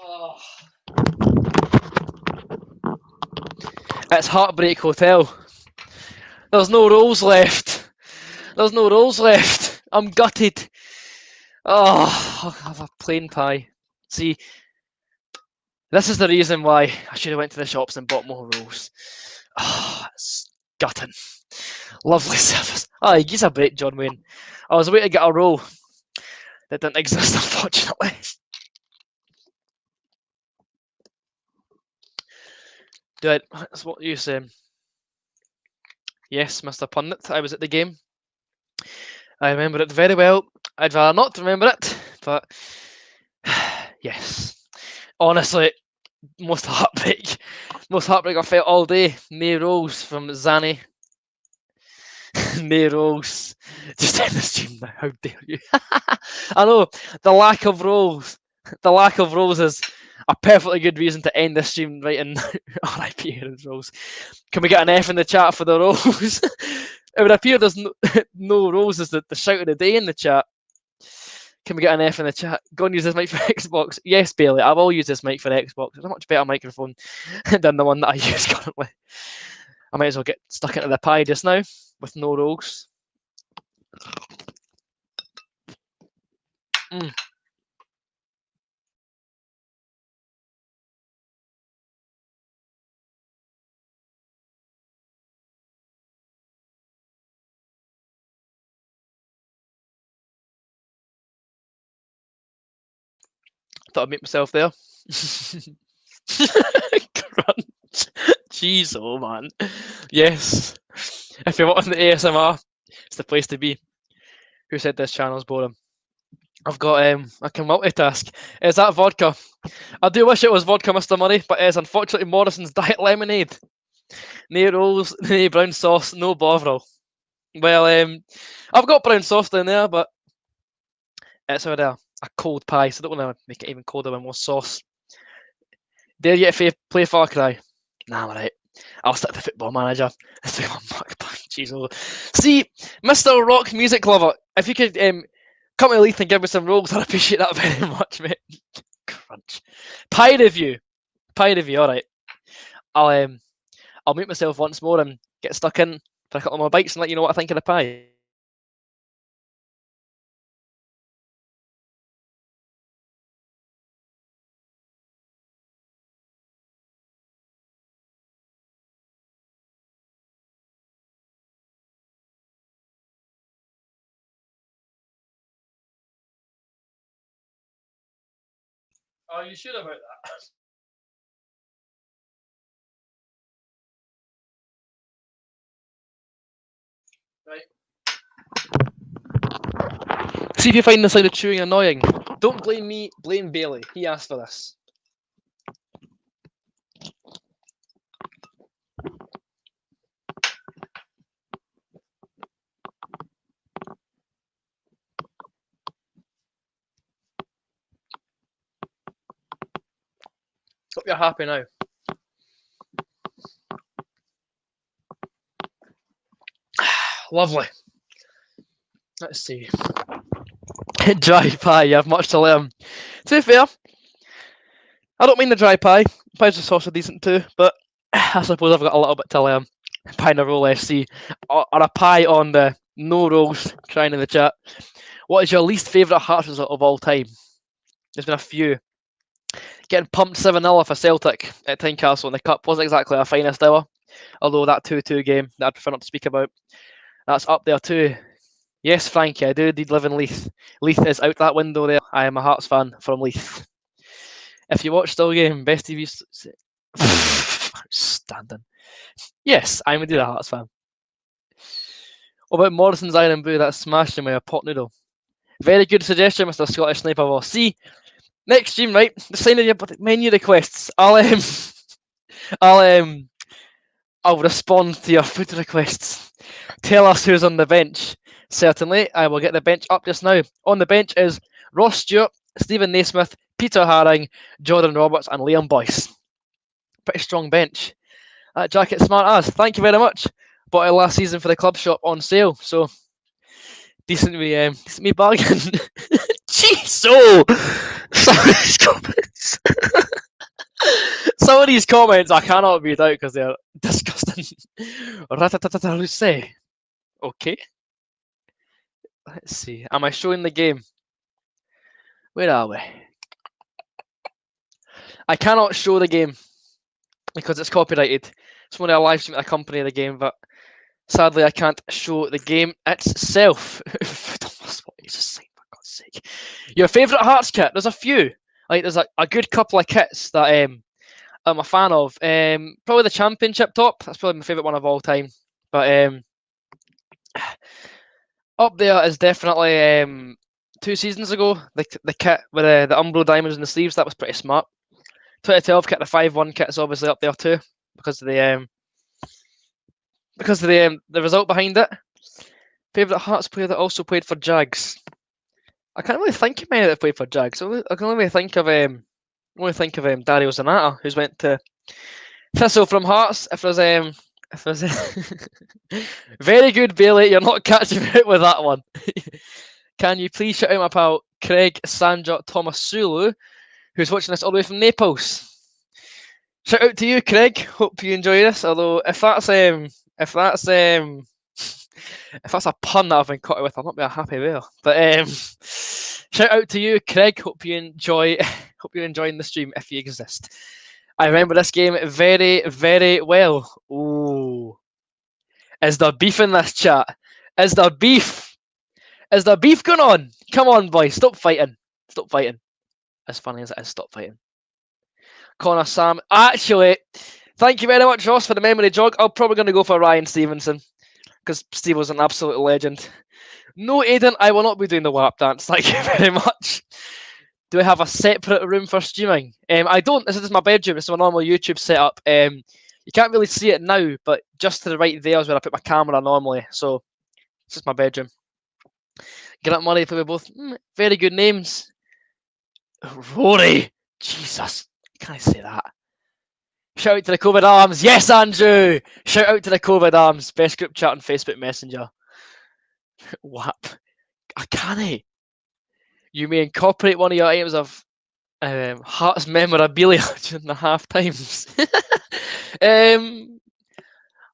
Oh. It's Heartbreak Hotel. There's no rolls left. There's no rolls left. I'm gutted. Oh, I'll have a plain pie. See, this is the reason why I should have went to the shops and bought more rolls. Oh, it's gutting. Lovely service. Oh, he's a break, John Wayne. I was waiting to get a roll that didn't exist, unfortunately. Dude, that's what you say. Yes, Mr. Pundit, I was at the game. I remember it very well. I'd rather not remember it, but yes. Honestly, most heartbreak I felt all day. May rolls from Zanny. May rolls. Just end the stream now. How dare you? I know the lack of rolls. The lack of rolls is a perfectly good reason to end this stream right in RIP Aaron's rolls. Can we get an F in the chat for the rolls? It would appear there's no rolls as the shout of the day in the chat. Can we get an F in the chat? Go and use this mic for Xbox. Yes, Bailey, I will use this mic for Xbox. It's a much better microphone than the one that I use currently. I might as well get stuck into the pie just now with no rolls. Thought I'd make myself there. Crunch. Jeez, oh man. Yes. If you're watching the ASMR, it's the place to be. Who said this channel's boring? I've got I can multitask. Is that vodka? I do wish it was vodka, Mr. Murray, but it is unfortunately Morrison's Diet Lemonade. No rolls, no brown sauce, no Bovril. Well, I've got brown sauce down there, but it's already a cold pie, so I don't want to make it even colder with more sauce. Dare you to play Far Cry? Nah, I'm alright. I'll stick to Football Manager. Jeez, oh. See, Mr. Rock Music Lover, if you could come to Leith and give me some rolls, I'd appreciate that very much, mate. Crunch. Pie review. Alright. I'll mute myself once more and get stuck in for a couple more bites and let you know what I think of the pie. Are you sure about that? Right. See if you find the sound of chewing annoying. Don't blame me, blame Bailey. He asked for this. Hope you're happy now. Lovely. Let's see. Dry pie, you have much to learn. To be fair, I don't mean the dry pie. Pies with sauce are decent too, but I suppose I've got a little bit to learn. Pie in a roll SC. Or a pie on the no rolls, crying in the chat. What is your least favourite Hearts result of all time? There's been a few. Getting pumped 7-0 for Celtic at Tynecastle in the Cup wasn't exactly our finest hour. Although that 2-2 game that I'd prefer not to speak about, that's up there too. Yes, Frankie, I do indeed live in Leith. Leith is out that window there. I am a Hearts fan from Leith. If you watch Still Game, best TV... Standing. Yes, I'm indeed a Hearts fan. What about Morrison's Iron Boo? That's smashing with a pot noodle. Very good suggestion, Mr. Scottish Sniper Ball. See, next stream, right? The sign of your menu requests. I'll respond to your food requests. Tell us who's on the bench. Certainly, I will get the bench up just now. On the bench is Ross Stewart, Stephen Naismith, Peter Haring, Jordan Roberts, and Liam Boyce. Pretty strong bench. That jacket smart as. Thank you very much. Bought it last season for the club shop on sale, so decent me bargain. Jeez, some of these comments. Some of these comments I cannot read out because they're disgusting. Okay. Let's see. Am I showing the game? Where are we? I cannot show the game because it's copyrighted. It's only a live stream to accompany the game, but sadly I can't show the game itself. What is this saying, for God's sake? Your favourite Hearts kit? There's a few. Like there's a good couple of kits that I'm a fan of. Probably the Championship top. That's probably my favourite one of all time. But up there is definitely 2 seasons ago the kit with the Umbro diamonds in the sleeves. That was pretty smart. 2012 kit, the 5-1 kit is obviously up there too because of the result behind it. Favourite Hearts player that also played for Jags. I can't really think of many that played for Jags. I can only think of Dario Zanata, who's went to Thistle from Hearts. If there's very good, Bailey. You're not catching me out with that one. Can you please shout out my pal Craig Sandra Tomasulu, who's watching this all the way from Naples? Shout out to you, Craig. Hope you enjoy this. Although if that's a pun that I've been caught with, I'll not be happy there. But shout out to you, Craig. Hope you enjoy. Hope you're enjoying the stream if you exist. I remember this game very, very well. Ooh, is there beef in this chat? Is there beef? Is there beef going on? Come on, boys, stop fighting. Stop fighting. As funny as it is, stop fighting. Connor Sam. Actually, thank you very much, Ross, for the memory jog. I'm probably going to go for Ryan Stevenson because Steve was an absolute legend. No, Aidan, I will not be doing the WAP dance. Thank you very much. Do I have a separate room for streaming? I don't. This is my bedroom. This is my normal YouTube setup. You can't really see it now, but just to the right there is where I put my camera normally. So this is my bedroom. Grant Murray for me both. Very good names. Rory. Jesus. Can I say that? Shout out to the COVID Arms. Yes, Andrew. Shout out to the COVID Arms. Best group chat on Facebook Messenger. WAP. I can't. You may incorporate one of your items of Hearts memorabilia during the half times. I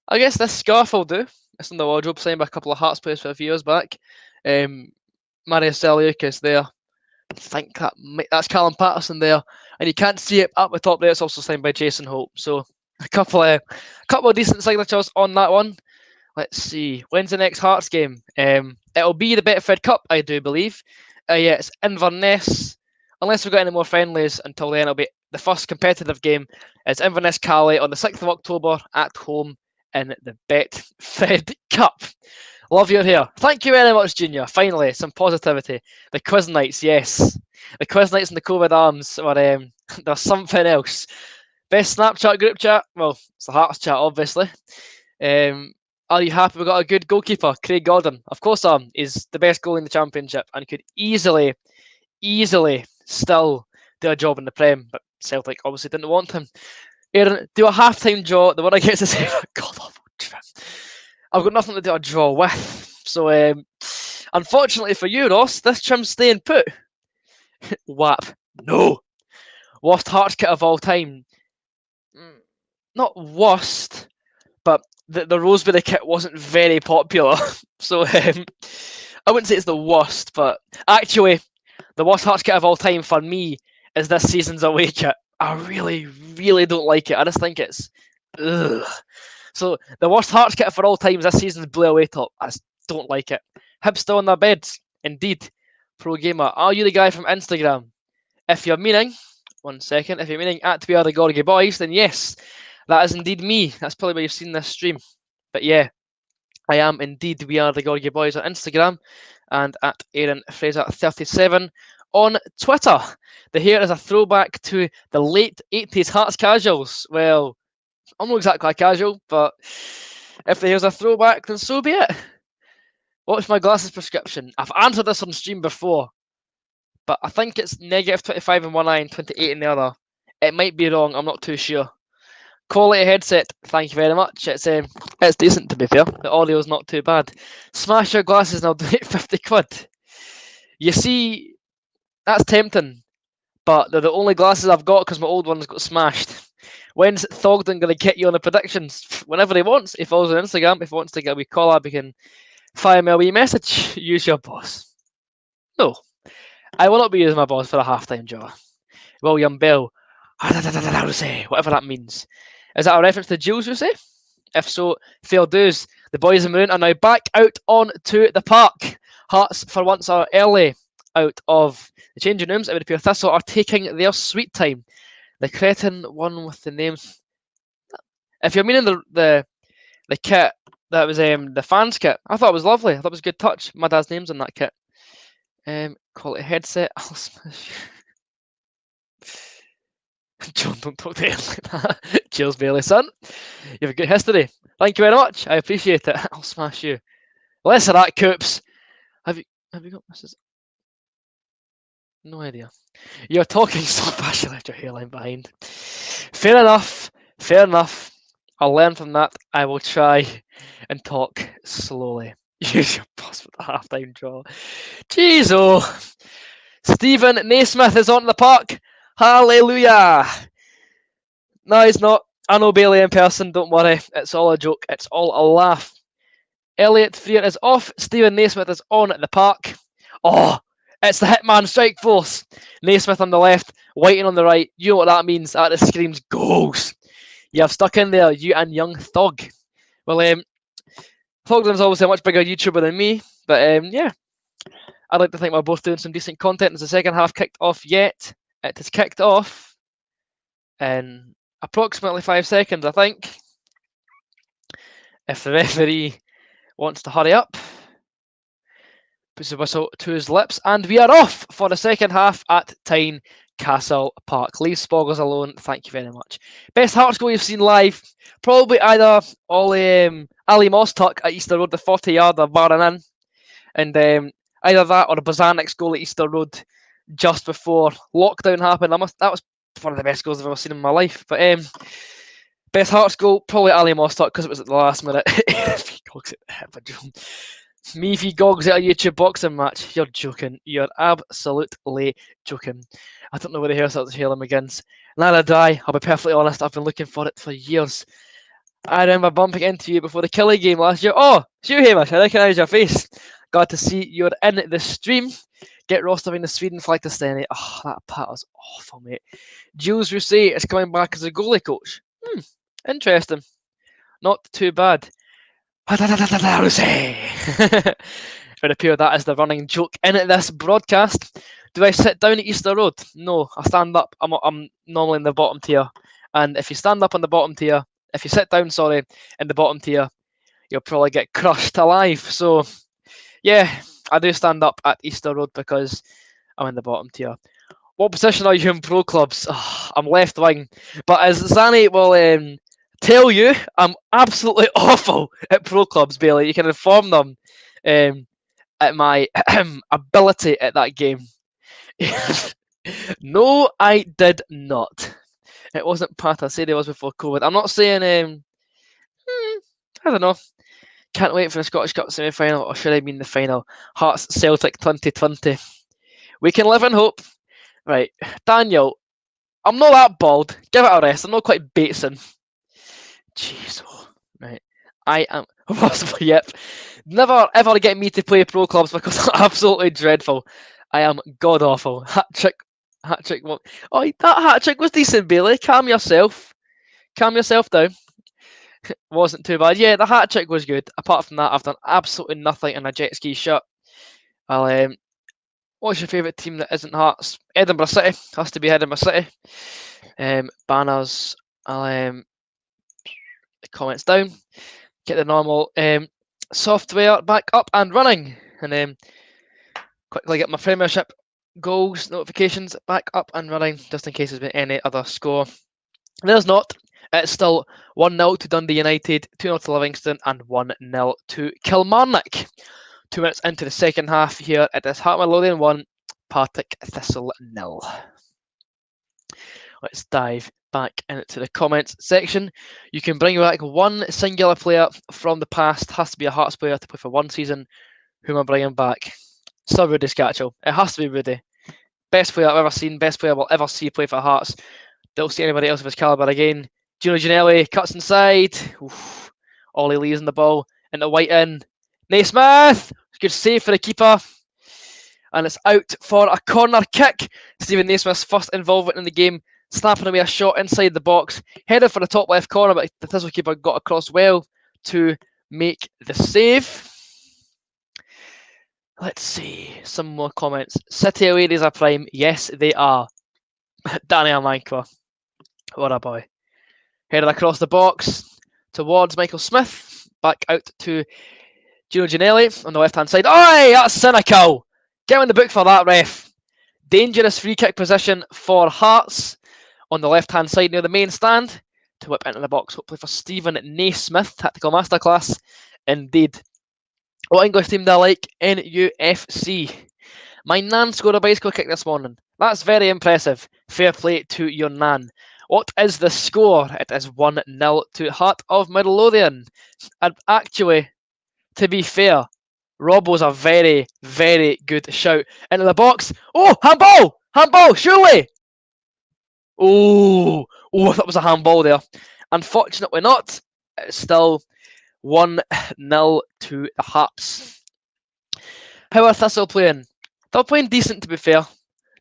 guess this scarf will do. It's in the wardrobe, signed by a couple of Hearts players for a few years back. Marius Seliukas there. I think that's Callum Patterson there, and you can't see it up the top there. It's also signed by Jason Holt. So a couple of decent signatures on that one. Let's see. When's the next Hearts game? It'll be the Betfred Cup, I do believe. Yeah, it's Inverness unless we've got any more friendlies until then, it'll be the first competitive game. It's Inverness Cali on the 6th of October at home in the Betfred Cup. Love your hair. Thank you very much, Junior. Finally, some positivity. The quiz nights, yes. The quiz nights in the COVID arms were there's something else. Best Snapchat group chat? Well, it's the Hearts chat, obviously. Are you happy we got a good goalkeeper? Craig Gordon. Of course I am. He's the best goalie in the Championship and could easily still do a job in the Prem, but Celtic obviously didn't want him. Aaron, do a half-time draw. The one I get to say, God, I've got nothing to do a draw with. So, unfortunately for you, Ross, this trim's staying put. WAP. No. Worst Hearts kit of all time. Not worst, but the Rosebery kit wasn't very popular. So, I wouldn't say it's the worst, but actually, the worst Hearts kit of all time for me is this season's away kit. I really, really don't like it. I just think it's... Ugh. So the worst Hearts kit for all time is this season's blue away top. I just don't like it. Hibs still on their beds. Indeed. Pro Gamer. Are you the guy from Instagram? If you're meaning... One second. If you're meaning at We Are The Gorgie Boys, then yes. That is indeed me. That's probably where you've seen this stream. But yeah. I am indeed We Are The Gorgie Boys on Instagram. And at Aaron Fraser 37 on Twitter. The hair is a throwback to the late 80s Hearts casuals. Well, I'm not exactly a casual, but if the hair's a throwback, then so be it. What's my glasses prescription? I've answered this on stream before, but I think it's negative 25 in one eye and 28 in the other. It might be wrong, I'm not too sure. Quality headset, thank you very much. It's decent, to be fair. The audio's not too bad. Smash your glasses and I'll donate 50 quid. You see, that's tempting, but they're the only glasses I've got because my old ones got smashed. When's Thogden going to get you on the predictions? Whenever he wants. He follows on Instagram. If he wants to get a wee collab, he can fire me a wee message. Use your boss. No, I will not be using my boss for a half-time draw. William Bell. Whatever that means. Is that a reference to Jules, you say? If so, fair dues. The boys in maroon are now back out onto the park. Hearts, for once, are early out of the changing rooms. It would appear Thistle are taking their sweet time. The cretin one with the names. If you're meaning the kit that was the fans kit, I thought it was lovely. I thought it was a good touch. My dad's name's on that kit. Quality headset. I'll smash you. John, don't talk to him like that. Cheers, Bailey, son. You have a good history. Thank you very much. I appreciate it. I'll smash you. Less of that, Coops. Have you got Mrs. No idea. You're talking so fast you left your hairline behind. Fair enough. Fair enough. I'll learn from that. I will try and talk slowly. Use your boss for the half-time draw. Jeez, oh. Stephen Naismith is on the park. Hallelujah. No, he's not. I know Bailey in person. Don't worry. It's all a joke. It's all a laugh. Elliot Freer is off. Stephen Naismith is on the park. Oh, it's the Hitman Strike Force. Naismith on the left, Whiting on the right. You know what that means. That just screams goals. You have stuck in there, you and young Thug. Well, Thugden's obviously a much bigger YouTuber than me, but yeah. I'd like to think we're both doing some decent content. Is the second half kicked off yet? It has kicked off in approximately 5 seconds, I think. If the referee wants to hurry up. Puts the whistle to his lips, and we are off for the second half at Tynecastle Park. Leave Spoggers alone, thank you very much. Best Hearts goal you've seen live? Probably either Ali Mostuck at Easter Road, the 40-yarder barring in, and either that or a Bozanix goal at Easter Road just before lockdown happened. That was one of the best goals I've ever seen in my life. But best Hearts goal, probably Ali Mostuck because it was at the last minute. Me v Gogs at a YouTube boxing match. You're joking. You're absolutely joking. I don't know where the hair starts hailing begins. Neither do I. I'll be perfectly honest. I've been looking for it for years. I remember bumping into you before the Killie game last year. Oh, it's you, Hamish. I recognise your face. Glad to see you're in the stream. Get rostering the Sweden flag to Stenny. Oh, that part was awful, mate. Jules Rousset is coming back as a goalie coach. Interesting. Not too bad. It would appear that is the running joke in this broadcast. Do I sit down at Easter Road? No, I stand up. I'm normally in the bottom tier. And if you stand up on the bottom tier, if you sit down, sorry, in the bottom tier, you'll probably get crushed alive. So, yeah, I do stand up at Easter Road because I'm in the bottom tier. What position are you in pro clubs? Oh, I'm left wing. But as Zanny will tell you, I'm absolutely awful at pro clubs, Bailey. You can inform them at my ability at that game. No, I did not. It wasn't Pat. I said it was before COVID. I'm not saying. I don't know. Can't wait for the Scottish Cup semi-final, or should I mean the final? Hearts Celtic 2020. We can live in hope. Right, Daniel. I'm not that bald. Give it a rest. I'm not quite Bateson. Jeez. Oh, right. I am. Yep. Never ever get me to play pro clubs because I'm absolutely dreadful. I am god awful. Hat trick. Oh, that hat trick was decent, Bailey. Calm yourself. Calm yourself down. Wasn't too bad. Yeah, the hat trick was good. Apart from that, I've done absolutely nothing in a jet ski shirt. I'll what's your favourite team that isn't Hearts? Edinburgh City. Has to be Edinburgh City. Banners. I'll comments down. Get the normal software back up and running. And quickly get my Premiership goals notifications back up and running, just in case there's been any other score. There's not. It's still 1-0 to Dundee United, 2-0 to Livingston, and 1-0 to Kilmarnock. 2 minutes into the second half here at this Heart Midlothian 1, Partick Thistle 0. Let's dive back into the comments section. You can bring back one singular player from the past. Has to be a Hearts player to play for one season. Who am I bringing back? Still Rudy Scatchell. It has to be Rudy. Best player I've ever seen. Best player we'll ever see play for Hearts. Don't see anybody else of his calibre again. Gino Ginelli cuts inside. Oof. Ollie Lee's in the ball. Into White-in. Naismith! Good save for the keeper. And it's out for a corner kick. Stephen Naismith's first involvement in the game. Snapping away a shot inside the box. Headed for the top left corner, but the Thistle keeper got across well to make the save. Let's see. Some more comments. City away days are prime. Yes, they are. Danny Amankwa. What a boy. Headed across the box towards Michael Smith. Back out to Gino Ginelli on the left-hand side. Oi, that's cynical. Get in the book for that, ref. Dangerous free kick position for Hearts on the left-hand side near the main stand to whip into the box, hopefully for Stephen Naismith. Tactical masterclass, indeed. What English team do I like? NUFC. My nan scored a bicycle kick this morning. That's very impressive. Fair play to your nan. What is the score? It is 1-0 to Heart of Midlothian. And actually, to be fair, Robbo's a very, very good shout. Into the box. Oh, handball! Handball, surely! Oh, I thought it was a handball there. Unfortunately not. It's still 1-0 to the Hearts. How are Thistle playing? They're playing decent, to be fair.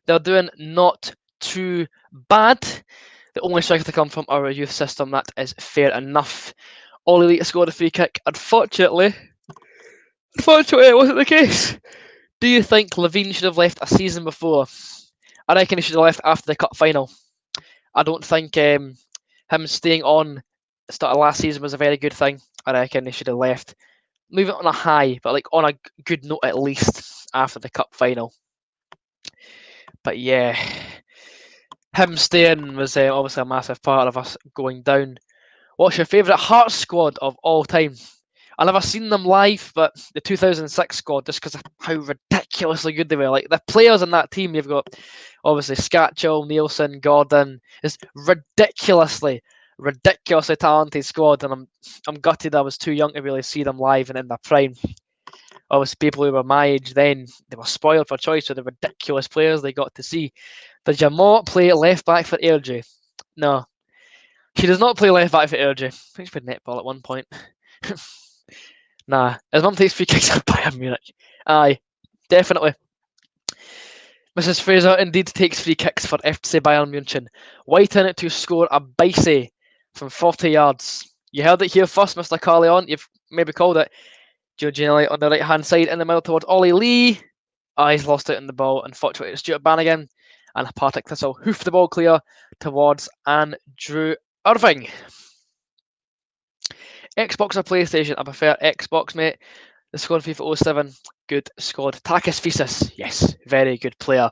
They're doing not too bad. The only striker to come from our youth system, that is fair enough. Ollie Lee scored a free kick. Unfortunately, it wasn't the case. Do you think Levine should have left a season before? I reckon he should have left after the cup final. I don't think him staying on the start of last season was a very good thing. I reckon he should have left. Move it on a high, but like on a good note at least after the cup final. But yeah, him staying was obviously a massive part of us going down. What's your favourite Hearts squad of all time? I've never seen them live, but the 2006 squad, just because of how ridiculously good they were. Like the players in that team, you've got obviously Scatchell, Nielsen, Gordon. It's ridiculously talented squad, and I'm gutted I was too young to really see them live and in their prime. Obviously, people who were my age then, they were spoiled for choice with the ridiculous players they got to see. Did your mom play left back for Airdrie? No. She does not play left back for Airdrie. I think she played netball at one point. Nah. His mum takes free kicks at Bayern Munich. Aye. Definitely. Mrs. Fraser indeed takes free kicks for FC Bayern München. White in it to score a bicy from 40 yards. You heard it here first, Mr. Carleon. You've maybe called it. Joe Ginelli on the right-hand side in the middle towards Ollie Lee. Eyes lost out on the ball, unfortunately Stuart Bannigan, and Partick Thistle hoofed the ball clear towards Andrew Irving. Xbox or PlayStation? I prefer Xbox, mate. The squad FIFA 07, good squad. Takis Thesis, yes, very good player.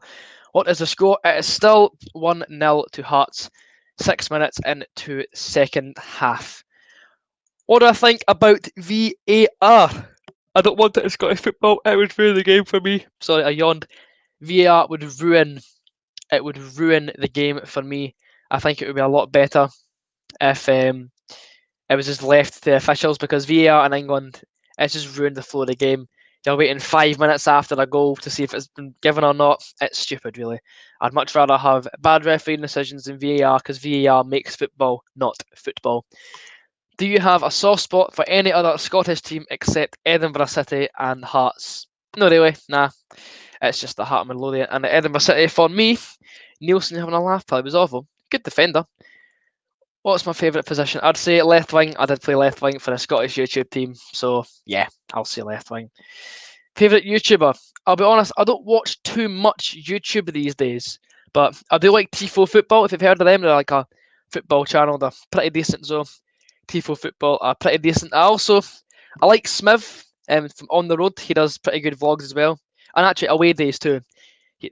What is the score? It is still 1-0 to Hearts. 6 minutes into second half. What do I think about VAR? I don't want it in Scottish football. It would ruin the game for me. Sorry, I yawned. VAR would ruin. It would ruin the game for me. I think it would be a lot better if it was just left to the officials, because VAR in England, it's just ruined the flow of the game. You're waiting 5 minutes after a goal to see if it's been given or not. It's stupid, really. I'd much rather have bad refereeing decisions than VAR, because VAR makes football, not football. Do you have a soft spot for any other Scottish team except Edinburgh City and Hearts? No, really, nah. It's just the Heart of Midlothian and the Edinburgh City. For me, Nielsen having a laugh, probably was awful. Good defender. What's my favourite position? I'd say left wing. I did play left wing for a Scottish YouTube team, so yeah, I'll say left wing. Favourite YouTuber? I'll be honest, I don't watch too much YouTube these days, but I do like Tifo Football. If you've heard of them, they're like a football channel. They're pretty decent, so Tifo Football are pretty decent. I like Smith from On the Road. He does pretty good vlogs as well, and actually away days too.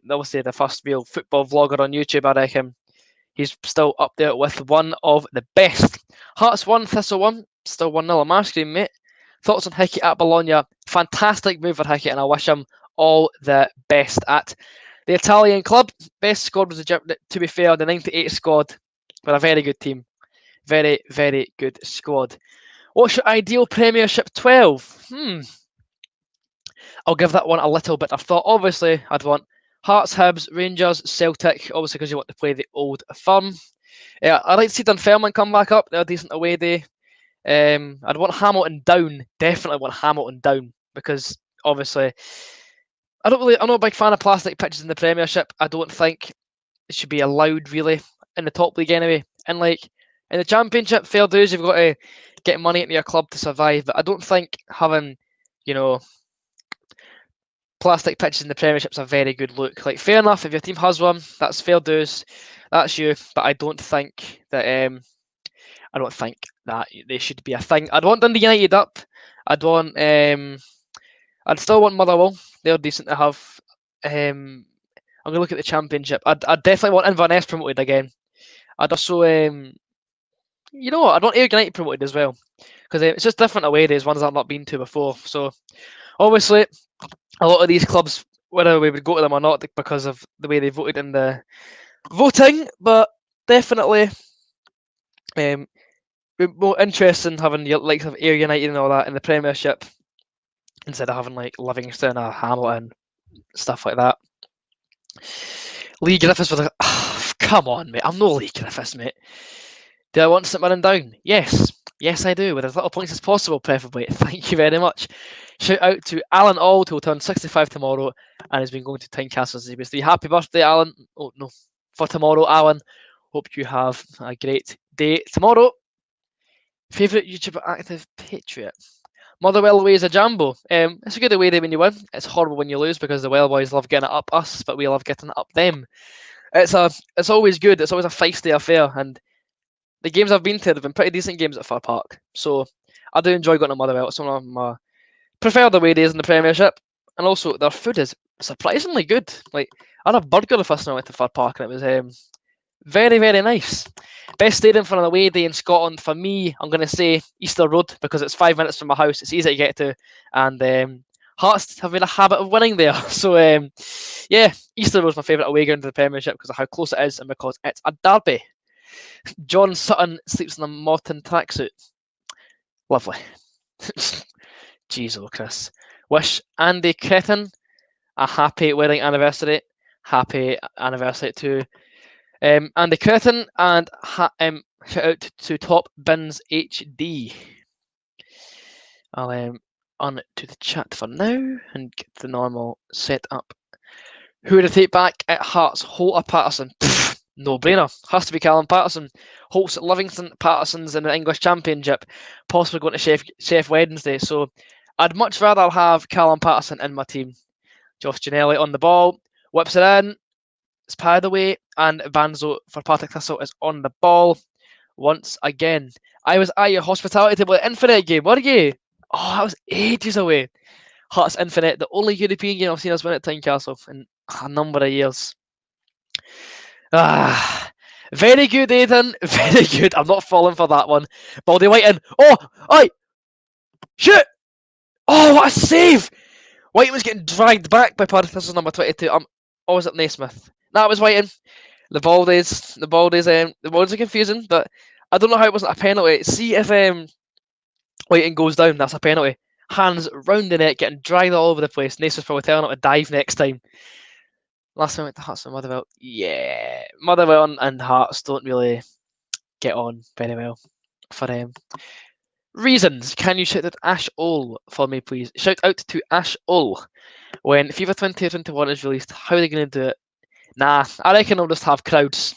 Obviously the first real football vlogger on YouTube, I reckon. He's still up there with one of the best. Hearts 1, Thistle 1, still 1-0 on my screen, mate. Thoughts on Hickey at Bologna? Fantastic move for Hickey, and I wish him all the best at the Italian club. Best squad was, to be fair, the 98 squad were a very good team. Very, very good squad. What's your ideal Premiership 12? I'll give that one a little bit of thought. Obviously, I'd want Hearts, Hibs, Rangers, Celtic, obviously because you want to play the Old Firm. Yeah, I'd like to see Dunfermline come back up. They're a decent away day. I'd want Hamilton down. Definitely want Hamilton down, because obviously I'm not a big fan of plastic pitches in the Premiership. I don't think it should be allowed really in the top league anyway. And like in the Championship, fair dues, you've got to get money into your club to survive. But I don't think having, plastic pitches in the Premiership's a very good look. Like, fair enough, if your team has one, that's fair dues, that's you. But I don't think that they should be a thing. I'd want Dundee United up. I'd still want Motherwell. They're decent to have. I'm gonna look at the Championship. I'd definitely want Inverness promoted again. I'd also, I'd want Ayr United promoted as well, because it's just different away days, ones I've not been to before. So obviously, a lot of these clubs, whether we would go to them or not, because of the way they voted in the voting, but definitely more interesting having the likes of Ayr United and all that in the Premiership instead of having like Livingston or Hamilton, stuff like that. Lee Griffiths with a... come on, mate. I'm no Lee Griffiths, mate. Do I want St Mirren down? Yes. Yes, I do, with as little points as possible, preferably. Thank you very much. Shout out to Alan Auld, who will turn 65 tomorrow and has been going to Tynecastle since he was 3. Happy birthday, Alan. Oh, no. For tomorrow, Alan. Hope you have a great day tomorrow. Favourite YouTuber active Patriot? Motherwell away is a jambo. It's a good away day when you win. It's horrible when you lose, because the Well Boys love getting it up us, but we love getting it up them. It's always good. It's always a feisty affair, and the games I've been to, they've been pretty decent games at Fir Park. So I do enjoy going to Motherwell. It's one of my preferred away days in the Premiership, and also their food is surprisingly good. Like, I had a burger the first time I went to Fir Park, and it was very, very nice. Best stadium for an away day in Scotland for me, I'm going to say Easter Road, because it's 5 minutes from my house. It's easy to get to, and Hearts have made a habit of winning there. So yeah, Easter Road's my favourite away ground to the Premiership because of how close it is and because it's a derby. John Sutton sleeps in a Morton tracksuit. Lovely. Jeez, oh Chris. Wish Andy Cretin a happy wedding anniversary. Happy anniversary to Andy Cretin, and shout out to Top Bins HD. I'll on to the chat for now and get the normal setup. Who would I take back at Hearts? Holt or Patterson? No brainer. Has to be Callum Patterson. Holt's at Livingston, Patterson's in the English Championship, possibly going to Chef Wednesday. So I'd much rather have Callum Patterson in my team. Josh Ginnelly on the ball, whips it in, it's padded away, and Banzo for Partick Thistle is on the ball once again. I was at your hospitality table at Infinite game, were you? Oh, that was ages away. Hearts Infinite, the only European game I've seen us win at Tynecastle in a number of years. Very good, Aidan. Very good. I'm not falling for that one. Baldy Whiten. Oh, oi! Shoot! Oh, what a save! Whiten was getting dragged back by Partick Thistle number 22. Or was it Naismith? That was Whiten. The Baldies are confusing, but I don't know how it wasn't a penalty. See if Whiten goes down, that's a penalty. Hands round the net, getting dragged all over the place. Naismith's probably telling him to dive next time. Last time I went to Hearts and Motherwell, yeah, Motherwell and Hearts don't really get on very well. For reasons, can you shout out Ash Ol for me, please? Shout out to Ash Ol. When FIFA 2021 is released, how are they going to do it? Nah, I reckon they'll just have crowds.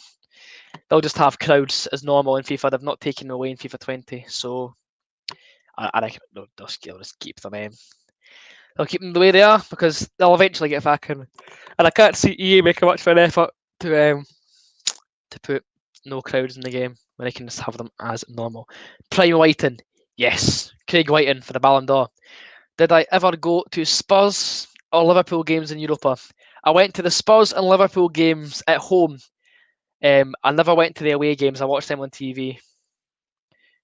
They'll just have crowds as normal in FIFA. They've not taken away in FIFA 20, so I reckon they'll just keep them. They'll keep them the way they are because they'll eventually get back in. And I can't see EA making much of an effort to put no crowds in the game when they can just have them as normal. Prime Whiten, yes. Craig Whiten for the Ballon d'Or. Did I ever go to Spurs or Liverpool games in Europa? I went to the Spurs and Liverpool games at home. I never went to the away games. I watched them on TV.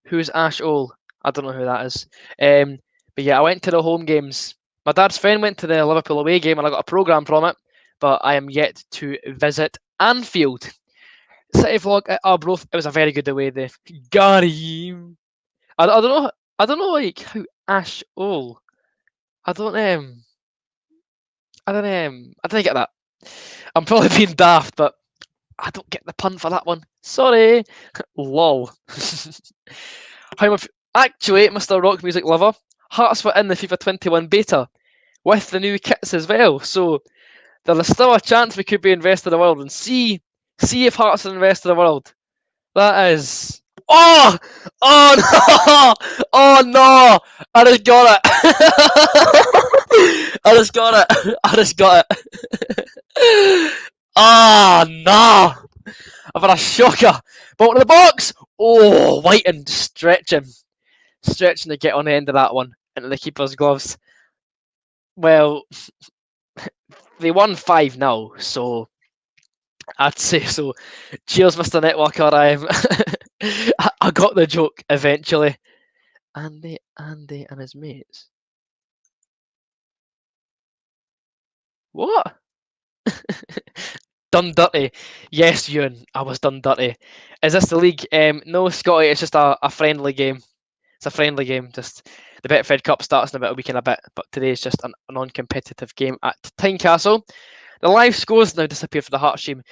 Who's Ash Ol? I don't know who that is. But yeah, I went to the home games. My dad's friend went to the Liverpool away game and I got a programme from it, but I am yet to visit Anfield. City vlog at Arbroath. It was a very good away day. Gary. I don't know like how Ash Ol. I didn't get that. I'm probably being daft, but I don't get the pun for that one. Sorry. Lol. How much? Actually, Mr. Rock Music Lover, Hearts were in the FIFA 21 beta with the new kits as well. So there is still a chance we could be in Rest of the World and see if Hearts are in Rest of the World. That is. Oh! Oh no! Oh no! I just got it! I just got it! Oh no! I've had a shocker! Ball to the box! Oh, Whiten stretching to get on the end of that one into the keeper's gloves. Well, they won 5-0, so I'd say so. Cheers, Mr. Networker. I got the joke eventually. Andy and his mates. What? Done dirty. Yes, Ewan, I was done dirty. Is this the league? No, Scotty, it's just a friendly game. It's a friendly game. Just the Betfred Cup starts in about a week and a bit, but today is just a non-competitive game at Tynecastle. The live scores now disappear for the Hearts team.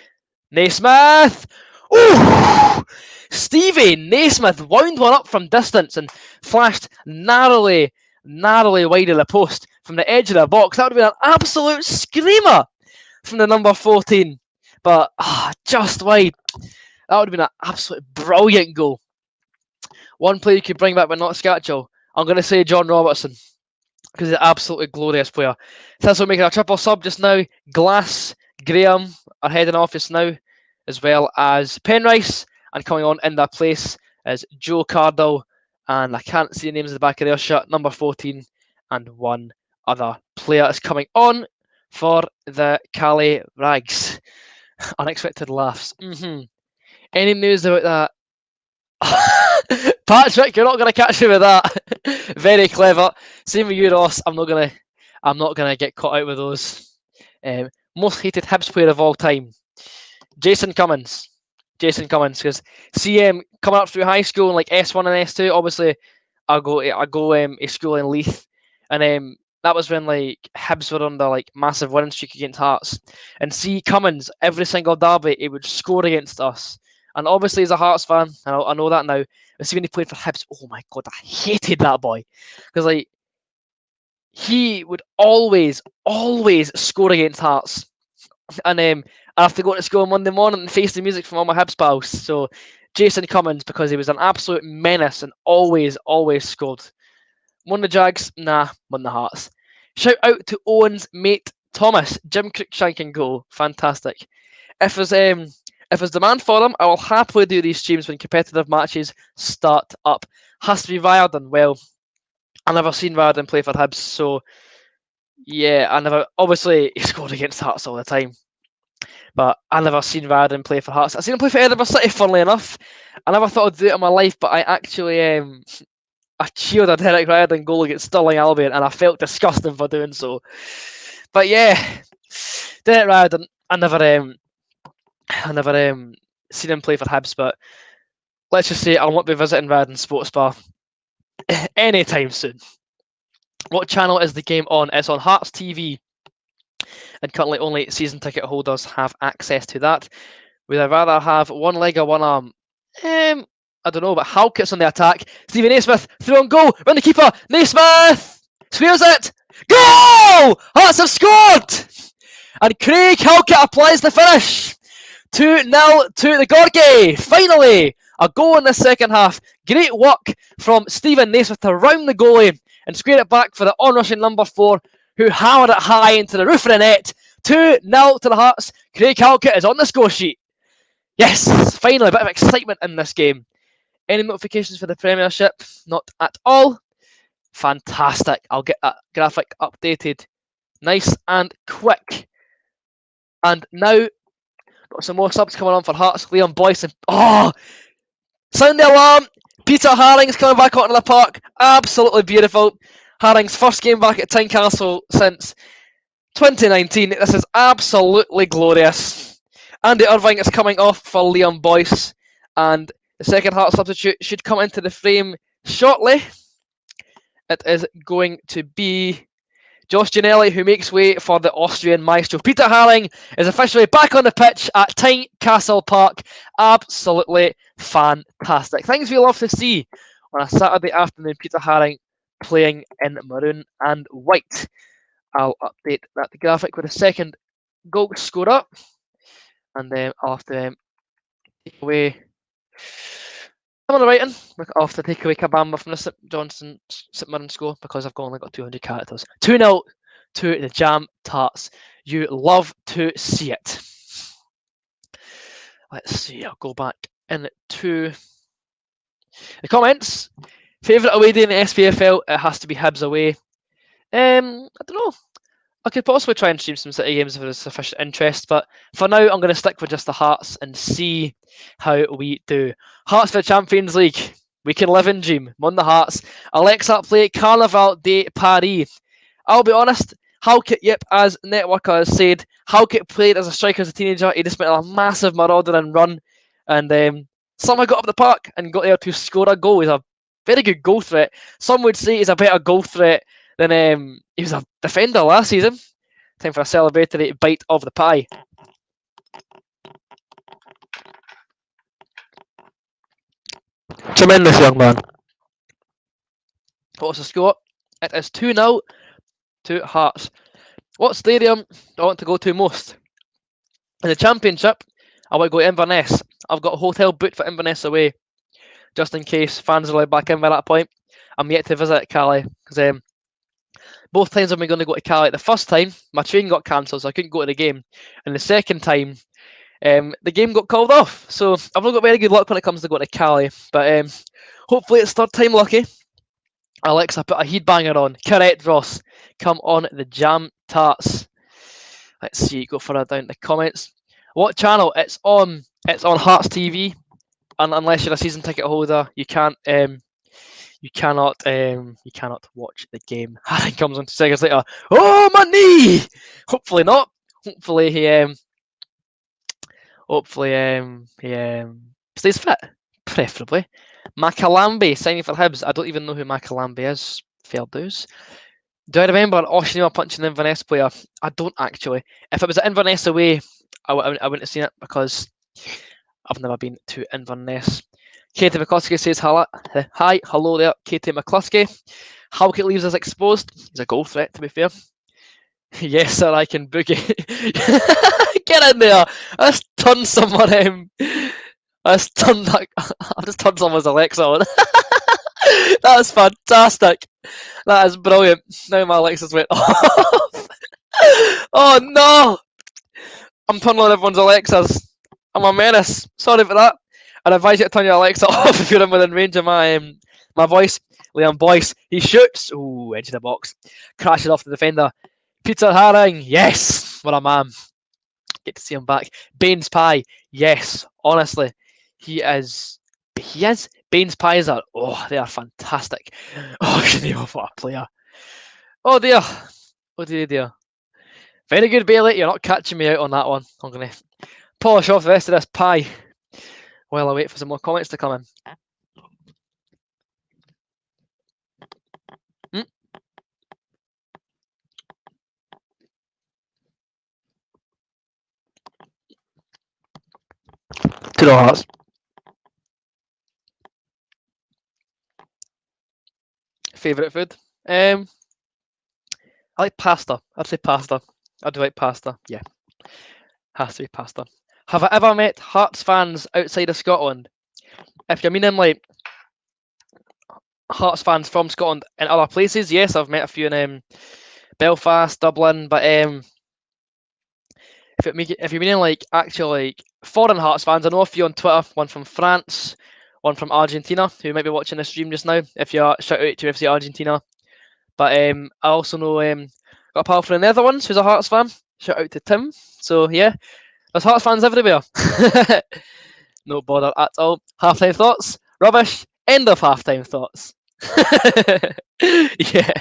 Naismith! Ooh! Stevie Naismith wound one up from distance and flashed narrowly wide of the post from the edge of the box. That would have been an absolute screamer from the number 14. But just wide. That would have been an absolute brilliant goal. One player you could bring back but not Scatchell. I'm going to say John Robertson because he's an absolutely glorious player. Thistle making a triple sub just now. Glass, Graham are heading off just now, as well as Penrice, and coming on in that place is Joe Cardle, and I can't see the names at the back of their shirt, number 14, and one other player is coming on for the Cali Rags. Unexpected laughs. Any news about that? Patrick, you're not going to catch me with that. Very clever. Same with you, Ross. I'm not gonna get caught out with those. Most hated Hibs player of all time. Jason Cummins, because CM coming up through high school and like S1 and S2. Obviously, I go a school in Leith, and that was when like Hibs were on the like massive winning streak against Hearts. And see Cummins every single derby, he would score against us. And obviously, he's a Hearts fan, and I know that now. But see when he played for Hibs, oh my god, I hated that boy because like he would always score against Hearts. And I have to go to school on Monday morning and face the music from all my Hibs pals. So Jason Cummins, because he was an absolute menace and always scored. Won the Jags? Nah, won the Hearts. Shout out to Owen's mate Thomas, Jim Cruikshank in goal. Fantastic. If there's demand for them, I will happily do these streams when competitive matches start up. Has to be Riordan. Well, I've never seen Riordan play for Hibs, so yeah, obviously he scored against Hearts all the time, but I never seen Riordan play for Hearts. I've seen him play for Edinburgh City, funnily enough. I never thought I'd do it in my life, but I actually I cheered a Derek Riordan goal against Stirling Albion, and I felt disgusting for doing so. But yeah, Derek Riordan, I never seen him play for Hibs, but let's just say I won't be visiting Riordan Sports Bar anytime soon. What channel is the game on? It's on Hearts TV, and currently only season ticket holders have access to that. Would I rather have one leg or one arm? I don't know, but Halkett's on the attack. Stephen Naismith through on goal. Run the keeper. Naismith squares it. Goal! Hearts have scored! And Craig Halkett applies the finish. 2-0 to the Gorgie. Finally, a goal in the second half. Great work from Stephen Naismith to round the goalie and square it back for the onrushing number 4, who hammered it high into the roof of the net. 2-0 to the Hearts. Craig Halkett is on the score sheet. Yes, finally, a bit of excitement in this game. Any notifications for the Premiership? Not at all. Fantastic. I'll get that graphic updated nice and quick. And now, got some more subs coming on for Hearts. Liam Boyce and sound the alarm. Peter Haring's coming back onto the park. Absolutely beautiful. Haring's first game back at Tynecastle since 2019. This is absolutely glorious. Andy Irving is coming off for Liam Boyce, and the second Hearts substitute should come into the frame shortly. It is going to be Josh Gianelli, who makes way for the Austrian maestro. Peter Haring is officially back on the pitch at Tynecastle Park. Absolutely fantastic. Things we love to see on a Saturday afternoon. Peter Haring playing in maroon and white. I'll update that graphic with a second goal scorer. And then I'll have to take away... I'm on the writing. I'll have to take away Kabamba from the St Johnstone St Mirren score because I've only got 200 characters. 2-0 to the Jam Tarts. You love to see it. Let's see. I'll go back into the comments. Favourite away day in the SPFL? It has to be Hibs away. I don't know. I could possibly try and stream some City games if there's sufficient interest, but for now I'm going to stick with just the Hearts and see how we do. Hearts for the Champions League. We can live and dream. On the Hearts. Alexa play Carnaval de Paris. I'll be honest, Halkett, yep, as Networker has said, Halkett played as a striker as a teenager. He just went on a massive marauding run and somehow got up the park and got there to score a goal. He's a very good goal threat. Some would say he's a better goal threat than he was a defender last season. Time for a celebratory bite of the pie. Tremendous young man. What's the score? It is 2-0 to Hearts. What stadium do I want to go to most? In the Championship, I want to go to Inverness. I've got a hotel booked for Inverness away, just in case fans are allowed back in by that point. I'm yet to visit Calais, because both times I'm going to go to Calais. The first time, my train got cancelled, so I couldn't go to the game. And the second time, the game got called off. So I've not got very good luck when it comes to going to Calais. But hopefully it's third time lucky. Alexa, put a headbanger on. Correct, Ross. Come on, the Jam Tarts. Let's see, go further down the comments. What channel? It's on Hearts TV. And unless you're a season ticket holder, you cannot watch the game. Harry comes on 2 seconds later. Oh, my knee! Hopefully not. Hopefully he stays fit, preferably. Makalambi signing for Hibs. I don't even know who Makalambi is. Fair dues. Do I remember Oshnima punching the Inverness player? I don't actually. If it was at Inverness away, I wouldn't have seen it because I've never been to Inverness. Katie McCluskey says, hi, hello there, Katie McCluskey. Halkett leaves us exposed. He's a goal threat, to be fair. Yes, sir, I can boogie. Get in there. Let's turn someone. I've just turned someone's Alexa on. That is fantastic. That is brilliant. Now my Alexa's went off. Oh no! I'm turning on everyone's Alexas. I'm a menace. Sorry for that. I'd advise you to turn your Alexa off if you're within range of my voice. Liam Boyce, he shoots. Ooh, edge of the box. Crashes off the defender. Peter Haring, yes! What a man. Get to see him back. Baines Pie, yes. Honestly, he is. Baines Pies are. Oh, they are fantastic. Oh, you know what a player. Oh dear. Oh dear. Very good, Bailey. You're not catching me out on that one. I'm going to polish off the rest of this pie while I wait for some more comments to come in. $2. Favourite food? I like pasta. I'd say pasta. I do like pasta. Yeah. Has to be pasta. Have I ever met Hearts fans outside of Scotland? If you're meaning like Hearts fans from Scotland and other places, yes, I've met a few in Belfast, Dublin, but if you're meaning like actual like foreign Hearts fans, I know a few on Twitter, one from France, one from Argentina, who might be watching the stream just now. If you're shout out to FC Argentina. But I also know got a pal from the Netherlands who's a Hearts fan. Shout out to Tim. So yeah, there's Hearts fans everywhere. No bother at all. Halftime thoughts? Rubbish. End of halftime thoughts. Yeah,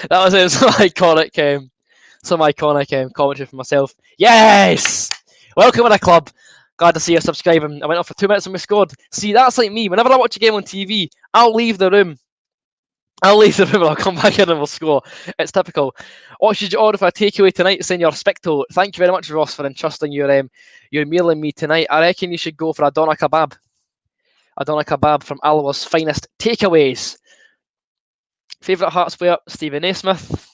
that was some iconic commentary for myself. Yes, welcome to the club. Glad to see you subscribing. I went off for 2 minutes and we scored. See, that's like me. Whenever I watch a game on TV, I'll leave the room. And I'll come back in and we'll score. It's typical. What should you order for a takeaway tonight, Senor Specto? Thank you very much, Ross, for entrusting your meal in me tonight. I reckon you should go for a doner kebab. A doner kebab from Alwa's finest takeaways. Favourite Hearts player, Stephen Naismith.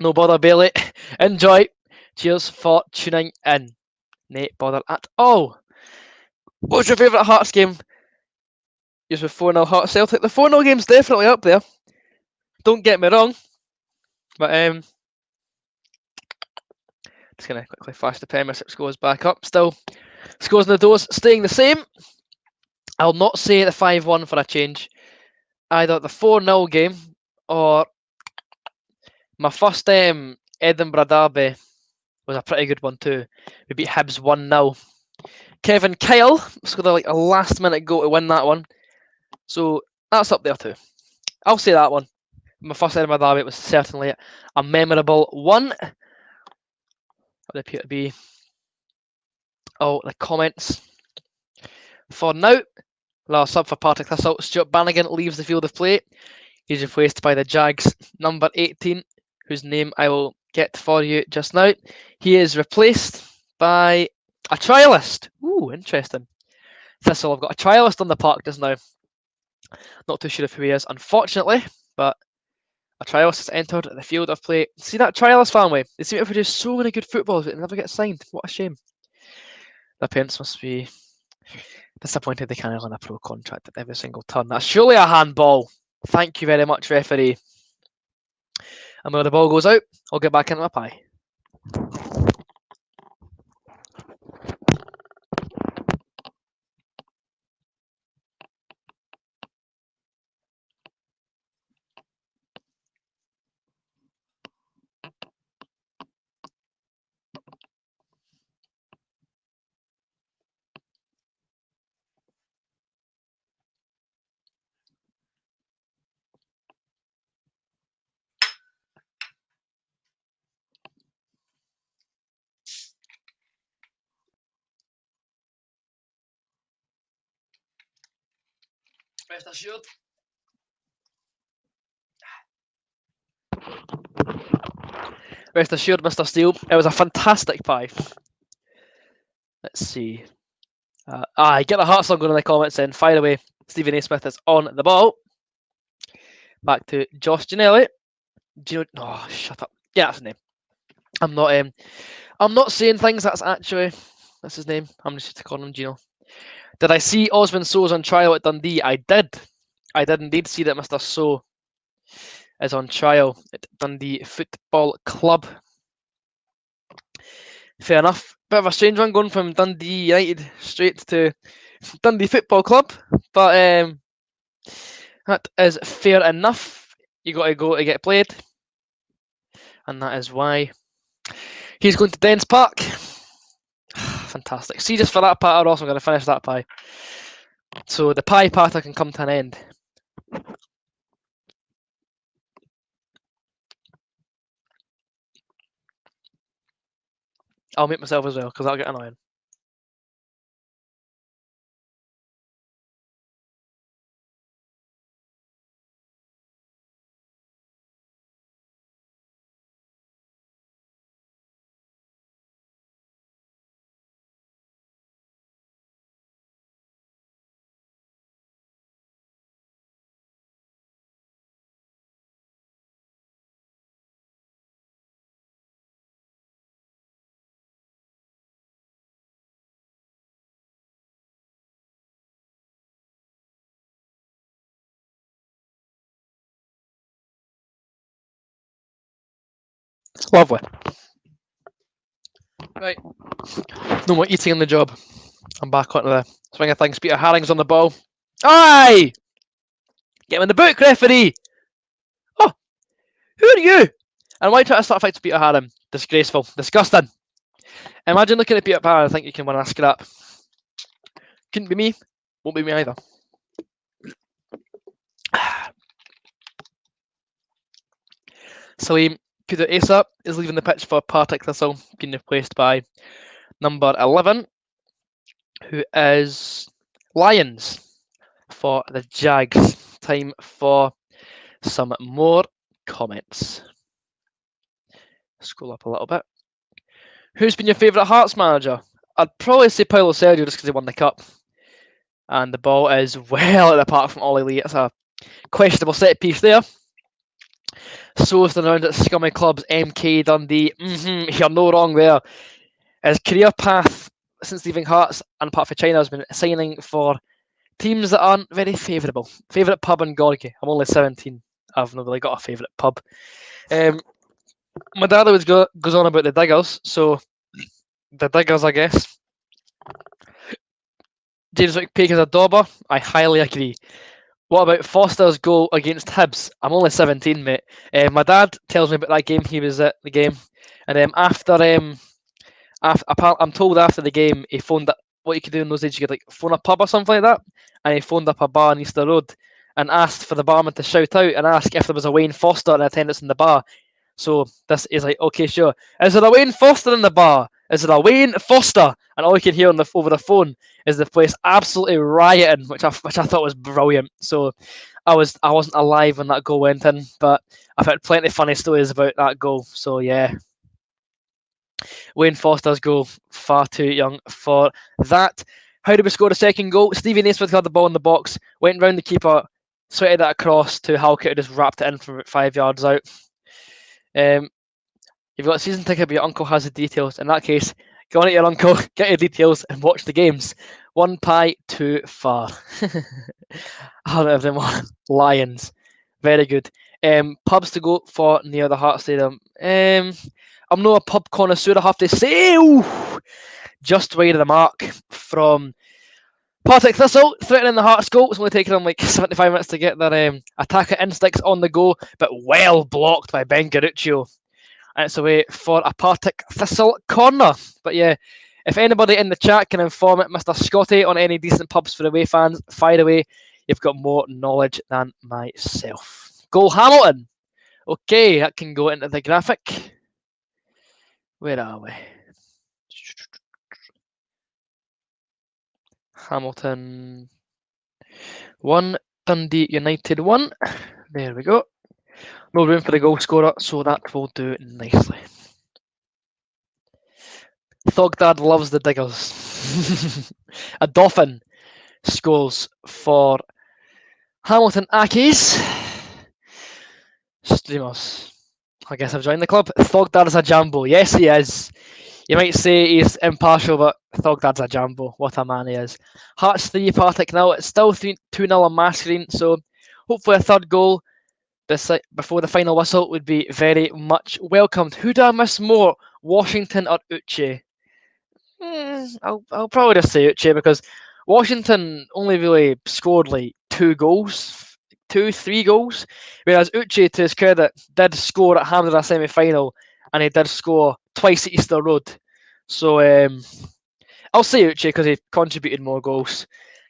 No bother, Bailey. Enjoy. Cheers for tuning in. No bother at all. What's your favourite Hearts game? Yours with 4-0 Hearts Celtic. The 4-0 game's definitely up there. Don't get me wrong. But just going to quickly flash the Premiership scores back up. Still, scores in the doors staying the same. I'll not say the 5-1 for a change. Either the 4-0 game or my first Edinburgh derby was a pretty good one too. We beat Hibs 1-0. Kevin Kyle scored like a last minute goal to win that one. So that's up there too. I'll say that one. My first Edinburgh derby was certainly a memorable one. What appear to be all the comments for now. Last sub for Partick Thistle. Stuart Bannigan leaves the field of play. He's replaced by the Jags number 18, whose name I will get for you just now. He is replaced by a trialist. Ooh, interesting. Thistle have got a trialist on the park just now. Not too sure of who he is, unfortunately, but a trialist has entered the field of play. See that trialist family? They seem to produce so many good footballers, but they never get signed. What a shame. The parents must be disappointed they can't earn a pro contract at every single turn. That's surely a handball. Thank you very much, referee. And when the ball goes out, I'll get back into my pie. Rest assured. Rest assured, Mr. Steele, it was a fantastic pie. Let's see. Get the heart song going in the comments then. Fire away. Stephen A. Smith is on the ball. Back to Josh Ginnelly. Oh, shut up. Yeah, that's his name. I'm not saying things. That's his name. I'm just calling him Gino. Did I see Osmond So's on trial at Dundee? I did. I did indeed see that Mr. So is on trial at Dundee Football Club. Fair enough. Bit of a strange one going from Dundee United straight to Dundee Football Club, but that is fair enough. You got to go to get played, and that is why he's going to Dens Park. Fantastic. See, just for that part, I'm also going to finish that pie. So the pie party can come to an end. I'll mute myself as well, because that'll get annoying. Lovely. Right. No more eating on the job. I'm back onto the swing of things. Peter Herring's on the ball. Aye! Get him in the book, referee! Oh! Who are you? And why try to start a fight to Peter Herring? Disgraceful. Disgusting. Imagine looking at Peter Herring and think you can win a scrap. Couldn't be me. Won't be me either. Salim Kudu Asa is leaving the pitch for Partick Thistle, being replaced by number 11, who is Lions for the Jags. Time for some more comments. Scroll up a little bit. Who's been your favourite Hearts manager? I'd probably say Paulo Sergio just because he won the cup. And the ball is well at the park from Ollie Lee. It's a questionable set piece there. Sourced around at scummy clubs, MK Dundee. You're no wrong there. His career path since leaving Hearts and apart from China has been signing for teams that aren't very favourable. Favourite pub in Gorgie. I'm only 17. I've not really got a favourite pub. My dad always goes on about the Diggers, so the Diggers, I guess. James McPake is a dauber. I highly agree. What about Foster's goal against Hibs? I'm only 17, mate. My dad tells me about that game. He was at the game, and after I'm told after the game, he phoned up. What you could do in those days, you could like phone a pub or something like that, and he phoned up a bar on Easter Road and asked for the barman to shout out and ask if there was a Wayne Foster in attendance in the bar. So this is like, okay, sure. Is there a Wayne Foster in the bar? Is there a Wayne Foster? And all you can hear over the phone is the place absolutely rioting, which I thought was brilliant. So I wasn't alive when that goal went in, but I've heard plenty of funny stories about that goal. So yeah, Wayne Foster's goal, far too young for that. How did we score the second goal? Stevie Naismith had the ball in the box, went round the keeper, sweated that across to Halkett, who just wrapped it in from about 5 yards out. You've got a season ticket, but your uncle has the details. In that case, go on to your uncle, get your details, and watch the games. One pie too far. Out of them all, Lions. Very good. Pubs to go for near the Heart Stadium. I'm not a pub connoisseur, I have to say. Ooh, just wide of the mark from Partick Thistle, threatening the Hearts goal. It's only taken them like 75 minutes to get their attacker instincts on the go, but well blocked by Ben Garuccio. And it's away for a Partick Thistle corner. But yeah, if anybody in the chat can inform it, Mr. Scotty, on any decent pubs for away fans, fire away. You've got more knowledge than myself. Goal Hamilton. Okay, that can go into the graphic. Where are we? Hamilton 1, Dundee United 1. There we go. No room for the goal scorer, so that will do nicely. Thogdad loves the Diggers. A Dolphin scores for Hamilton Ackies. Streamers. I guess I've joined the club. Thogdad is a Jambo. Yes, he is. You might say he's impartial, but Thogdad's a Jambo. What a man he is. Hearts 3, Partick now. It's still 2-0 on my screen, so hopefully a third goal before the final whistle would be very much welcomed. Who do I miss more, Washington or Uche? I'll probably just say Uche because Washington only really scored like 2 goals, 3 goals, whereas Uche, to his credit, did score at Hampden in a semi-final, and he did score twice at Easter Road. So I'll say Uche because he contributed more goals.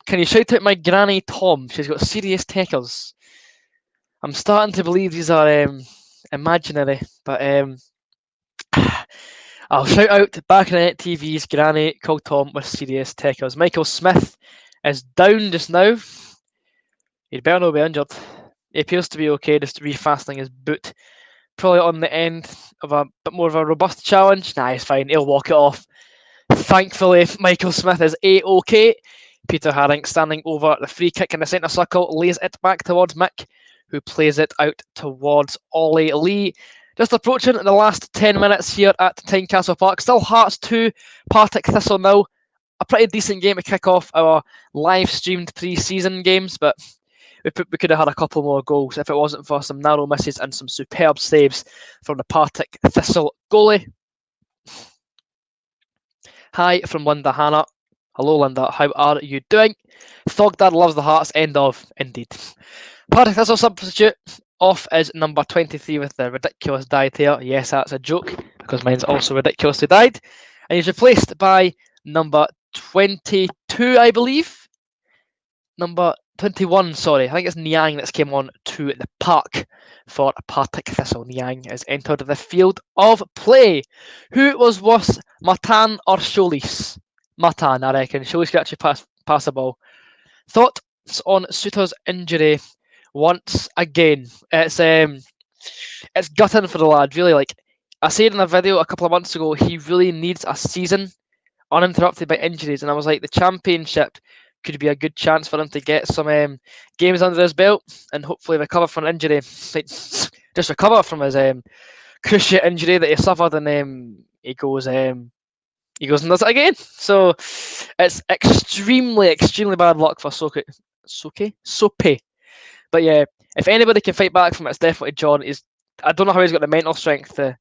Can you shout out my granny Tom? She's got serious techers. I'm starting to believe these are imaginary, but I'll shout out Back in the Net TV's granny called Tom with serious techers. Michael Smith is down just now. He'd better not be injured. He appears to be okay, just refastening his boot. Probably on the end of a bit more of a robust challenge. Nah, he's fine. He'll walk it off. Thankfully, Michael Smith is A-OK. Peter Haring standing over the free kick in the centre circle, lays it back towards Mick, who plays it out towards Ollie Lee. Just approaching the last 10 minutes here at Tynecastle Park. Still Hearts 2, Partick Thistle 0. A pretty decent game to kick off our live streamed pre-season games, but we could have had a couple more goals if it wasn't for some narrow misses and some superb saves from the Partick Thistle goalie. Hi from Linda Hannah. Hello, Linda. How are you doing? Thogdad loves the Hearts. End of. Indeed. Partick Thistle substitute. Off is number 23 with the ridiculous dyed hair. Yes, that's a joke, because mine's also ridiculously dyed. And he's replaced by number 22, I believe. Number 21, sorry. I think it's Niang that's came on to the park for Partick Thistle. Niang has entered the field of play. Who was worse, Matan or Sholis? Matan, I reckon. Sholis could actually pass the ball. Thoughts on Suter's injury once again? It's gutting for the lad, really. Like I said in a video a couple of months ago, he really needs a season uninterrupted by injuries, and I was like, the championship could be a good chance for him to get some games under his belt and hopefully recover from an injury. Like, just recover from his cruciate injury that he suffered, and he goes and does it again. So it's extremely bad luck for Sope. But yeah, if anybody can fight back from it, it's definitely John. I don't know how he's got the mental strength to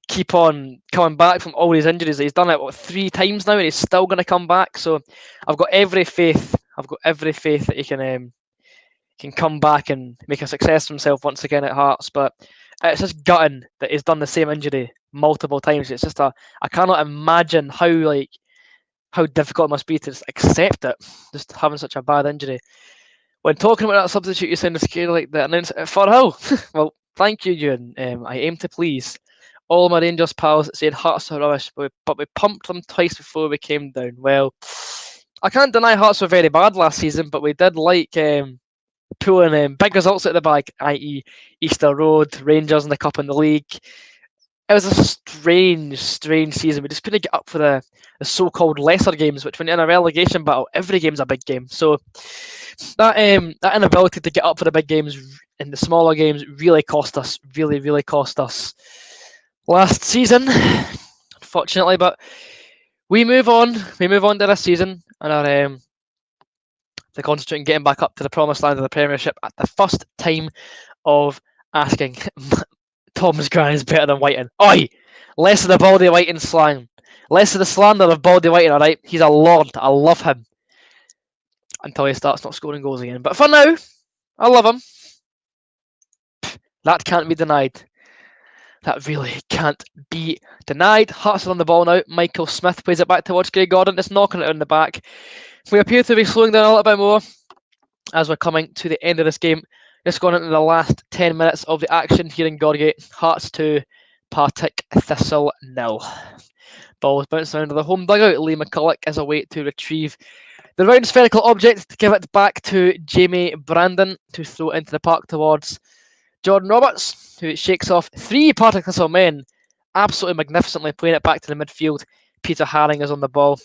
keep on coming back from all these injuries. He's done it 3 times now, and he's still going to come back. So I've got every faith. That he can come back and make a success of himself once again at Hearts. But it's just gutting that he's done the same injury multiple times. It's just I cannot imagine how difficult it must be to just accept it, just having such a bad injury. When talking about that substitute, you sounded scared like the announcer for how? Well, thank you, Ewan. I aim to please. All my Rangers pals said Hearts are rubbish, but we pumped them twice before we came down. Well, I can't deny Hearts were very bad last season, but we did like pulling big results out of the bag, i.e. Easter Road, Rangers in the Cup and the League. It was a strange season. We just couldn't get up for the so-called lesser games, which when you're in a relegation battle, every game's a big game. So that inability to get up for the big games in the smaller games really cost us. Really cost us last season, unfortunately. But we move on to this season and are to concentrate on getting back up to the promised land of the Premiership at the first time of asking. Tom's granny is better than Whiting. Oi! Less of the Baldy Whiting slang. Less of the slander of Baldy Whiting, alright? He's a lord. I love him. Until he starts not scoring goals again. But for now, I love him. That can't be denied. That really can't be denied. Hearts are on the ball now. Michael Smith plays it back towards Craig Gordon. Just knocking it in the back. We appear to be slowing down a little bit more as we're coming to the end of this game. Just going into the last 10 minutes of the action here in Gorgate. Hearts 2, Partick Thistle 0. Ball is bouncing around the home dugout. Lee McCulloch is away to retrieve the round spherical object to give it back to Jamie Brandon to throw into the park towards Jordan Roberts, who shakes off 3 Partick Thistle men, absolutely magnificently playing it back to the midfield. Peter Haring is on the ball.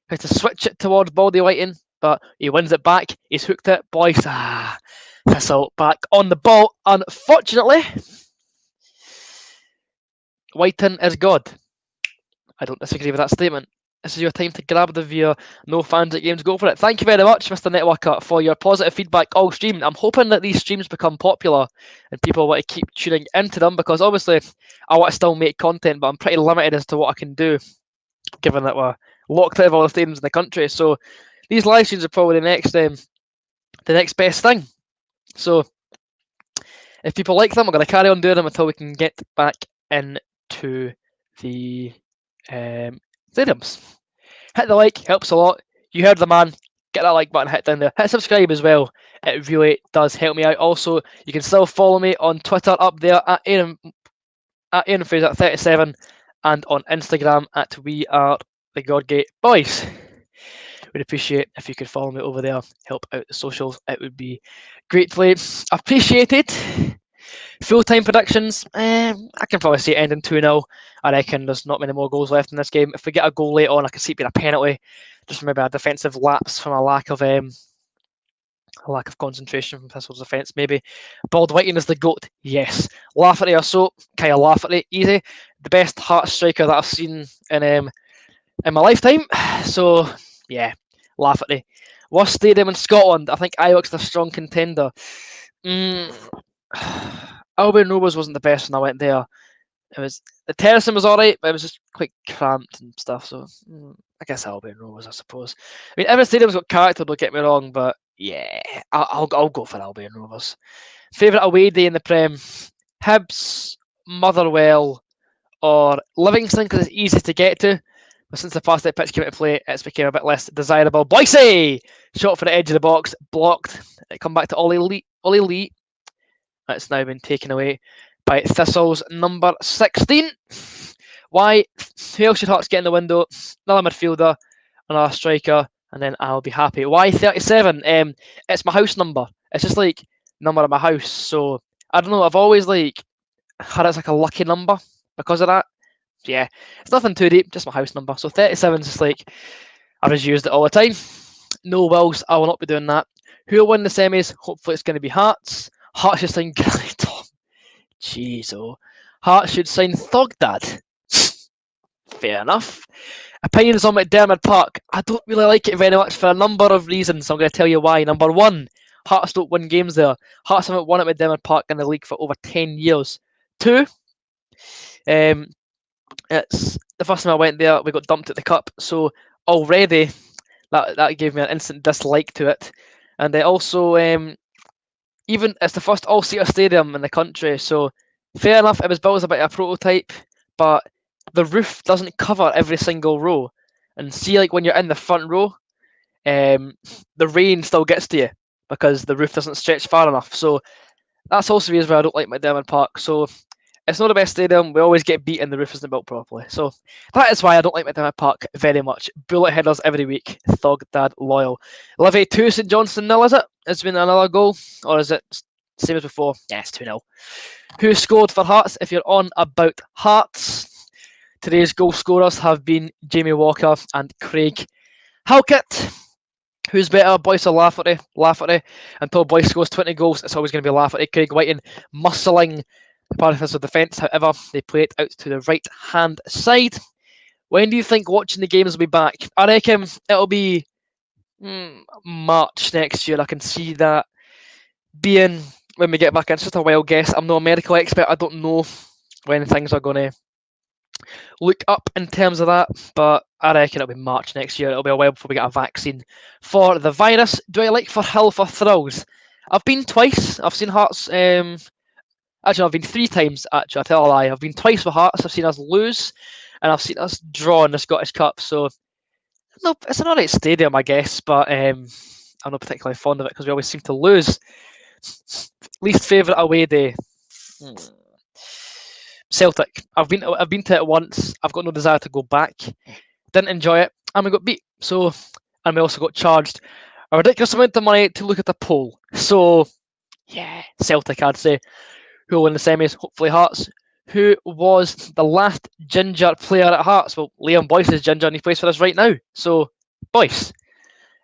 Has to switch it towards Baldy Whiting, but he wins it back. He's hooked it. Boys, Thistle back on the ball. Unfortunately, Whiting is God. I don't disagree with that statement. This is your time to grab the viewer. No fans at games, go for it. Thank you very much, Mr. Networker, for your positive feedback all stream. I'm hoping that these streams become popular and people want to keep tuning into them, because obviously I want to still make content, but I'm pretty limited as to what I can do, given that we're locked out of all the stadiums in the country. So these live streams are probably the next best thing. So if people like them, we're going to carry on doing them until we can get back into the stadiums. Hit the like, helps a lot. You heard the man. Get that like button hit down there. Hit subscribe as well. It really does help me out. Also, you can still follow me on Twitter up there at Aaron Fraser 37 and on Instagram at We Are the Godgate Boys. Would appreciate if you could follow me over there, help out the socials. It would be greatly appreciated. Full-time predictions, I can probably see it ending 2-0. I reckon there's not many more goals left in this game. If we get a goal late on, I can see it being a penalty. Just maybe a defensive lapse from a lack of concentration from Thistle's defence, maybe. Bald Whiting is the GOAT, yes. Lafferty or so, Kyle Lafferty, easy. The best Hearts striker that I've seen in my lifetime. So, yeah, Lafferty. Worst stadium in Scotland, I think Ibrox is a strong contender. Albion Rovers wasn't the best when I went there. The terracing was alright, but it was just quite cramped and stuff. So I guess Albion Rovers, I suppose. I mean, every stadium's got character, don't get me wrong, but yeah, I'll go for Albion Rovers. Favourite away day in the Prem: Hibs, Motherwell, or Livingston, because it's easy to get to. But since the plastic pitch came into play, it's became a bit less desirable. Boise! Shot for the edge of the box, blocked. It come back to Ollie Lee. It's now been taken away by Thistle's number 16. Why? Who else should Hearts get in the window? Another midfielder, another striker, and then I'll be happy. Why 37? It's my house number. It's just like number of my house. So I don't know. I've always had it as like a lucky number because of that. Yeah, it's nothing too deep. Just my house number. So 37 is just like I've just used it all the time. No wills. I will not be doing that. Who will win the semis? Hopefully it's going to be Hearts. Hearts should sign Tom. Jeez, oh. Hearts should sign Thogdad. Fair enough. Opinions on McDermott Park. I don't really like it very much for a number of reasons. So I'm going to tell you why. Number one, Hearts don't win games there. Hearts haven't won at McDermott Park in the league for over 10 years. Two, it's the first time I went there, we got dumped at the cup. So already that gave me an instant dislike to it. And also, even it's the first all-seater stadium in the country, so fair enough, it was built as a bit of a prototype, but the roof doesn't cover every single row. And see, like when you're in the front row, the rain still gets to you because the roof doesn't stretch far enough. So that's also the reason why I don't like McDermott Park. So it's not the best stadium. We always get beat and the roof isn't built properly. So that is why I don't like McDermott Park very much. Bullet headers every week. Thog Dad loyal. Livy 2, St Johnstone 0, is it? It's been another goal? Or is it same as before? Yeah, it's 2-0. Who scored for Hearts? If you're on about Hearts, today's goal scorers have been Jamie Walker and Craig Halkett. Who's better, Boyce or Lafferty? Lafferty. Until Boyce scores 20 goals, it's always going to be Lafferty. Craig Whiting muscling Partick Thistle defence. However, they play it out to the right-hand side. When do you think watching the games will be back? I reckon it'll be March next year. I can see that being when we get back in. It's just a wild guess. I'm no medical expert. I don't know when things are going to look up in terms of that, but I reckon it'll be March next year. It'll be a while before we get a vaccine for the virus. Do I like for Hill for thrills? I've been twice. I've seen Hearts. Actually, I've been 3 times. Actually, I tell a lie. I've been twice with Hearts. I've seen us lose, and I've seen us draw in the Scottish Cup. So, no, it's an alright stadium, I guess, but I'm not particularly fond of it because we always seem to lose. Least favourite away day. Celtic. I've been to it once. I've got no desire to go back. Didn't enjoy it, and we got beat. So, and we also got charged a ridiculous amount of money to look at the poll. So, yeah, Celtic, I'd say. Who will win the semis? Hopefully Hearts. Who was the last ginger player at Hearts? Well, Liam Boyce is ginger and he plays for us right now. So, Boyce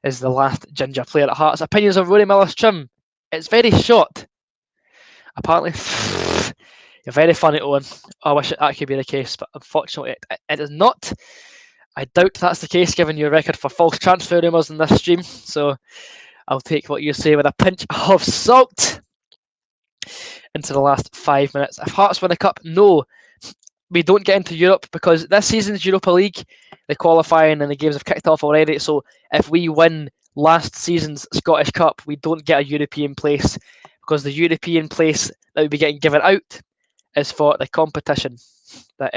is the last ginger player at Hearts. Opinions of Rory Miller's-Trim. It's very short. Apparently, you're very funny, Owen. I wish that could be the case, but unfortunately it is not. I doubt that's the case given your record for false transfer rumours in this stream. So, I'll take what you say with a pinch of salt. Into the last 5 minutes. If Hearts win a cup, no, we don't get into Europe because this season's Europa League, the qualifying and the games have kicked off already. So if we win last season's Scottish Cup, we don't get a European place, because the European place that would be getting given out is for the competition that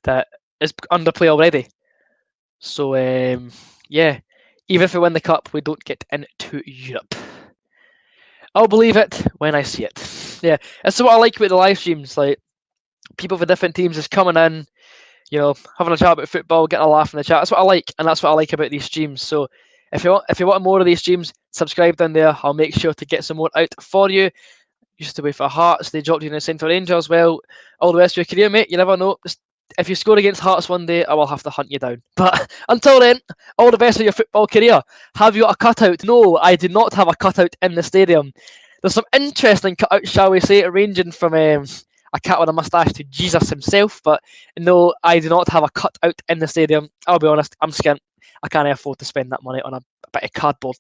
that is under play already. So yeah, even if we win the cup, we don't get into Europe. I'll believe it when I see it. Yeah, that's what I like about the live streams. Like, people for different teams just coming in, having a chat about football, getting a laugh in the chat. That's what I like, and that's what I like about these streams. So if you want more of these streams, subscribe down there. I'll make sure to get some more out for you. Used to wait for Hearts, they dropped you in the Central Rangers. Well, all the rest of your career, mate, you never know. Just, if you score against Hearts one day, I will have to hunt you down. But until then, all the best of your football career. Have you got a cutout? No, I do not have a cutout in the stadium. There's some interesting cutouts, shall we say, ranging from a cat with a moustache to Jesus himself. But no, I do not have a cutout in the stadium. I'll be honest, I'm skint. I can't afford to spend that money on a bit of cardboard.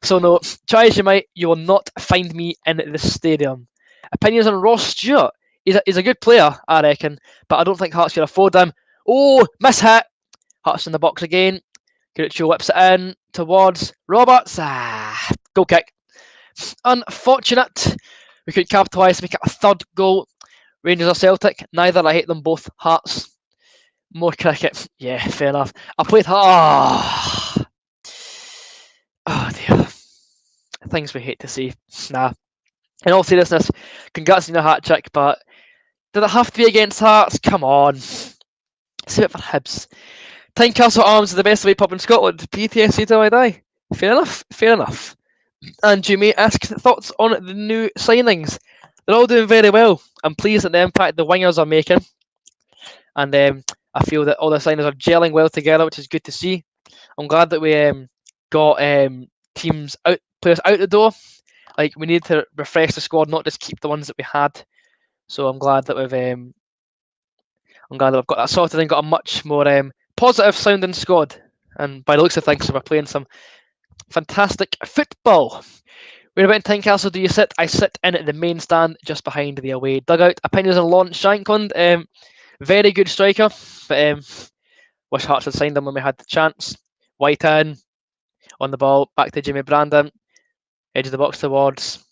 So no, try as you might, you will not find me in the stadium. Opinions on Ross Stewart? He's a good player, I reckon, but I don't think Hearts can afford him. Oh, miss hit. Hearts in the box again. Guruccio whips it in towards Roberts. Goal kick. Unfortunate. We could capitalise to make it a third goal. Rangers or Celtic? Neither. I hate them both. Hearts. More cricket. Yeah, fair enough. I played Hearts. Oh dear. Things we hate to see. Nah. In all seriousness, congrats on your hat trick, but did it have to be against Hearts? Come on. Save it for Hibs. Tynecastle Arms is the best away pub in Scotland. PTSD till I die. Fair enough. Fair enough. And you may ask thoughts on the new signings. They're all doing very well. I'm pleased at the impact the wingers are making. And I feel that all the signings are gelling well together, which is good to see. I'm glad that we got players out the door. Like, we need to refresh the squad, not just keep the ones that we had. So I'm glad that we've got that sorted and got a much more positive sounding squad. And by the looks of things, we're playing some fantastic football. Where about in Tynecastle do you sit? I sit in the main stand just behind the away dugout. Opinions on Lawrence Shankland? Very good striker, but wish Hearts had signed him when we had the chance. White in, on the ball, back to Jimmy Brandon. Edge of the box towards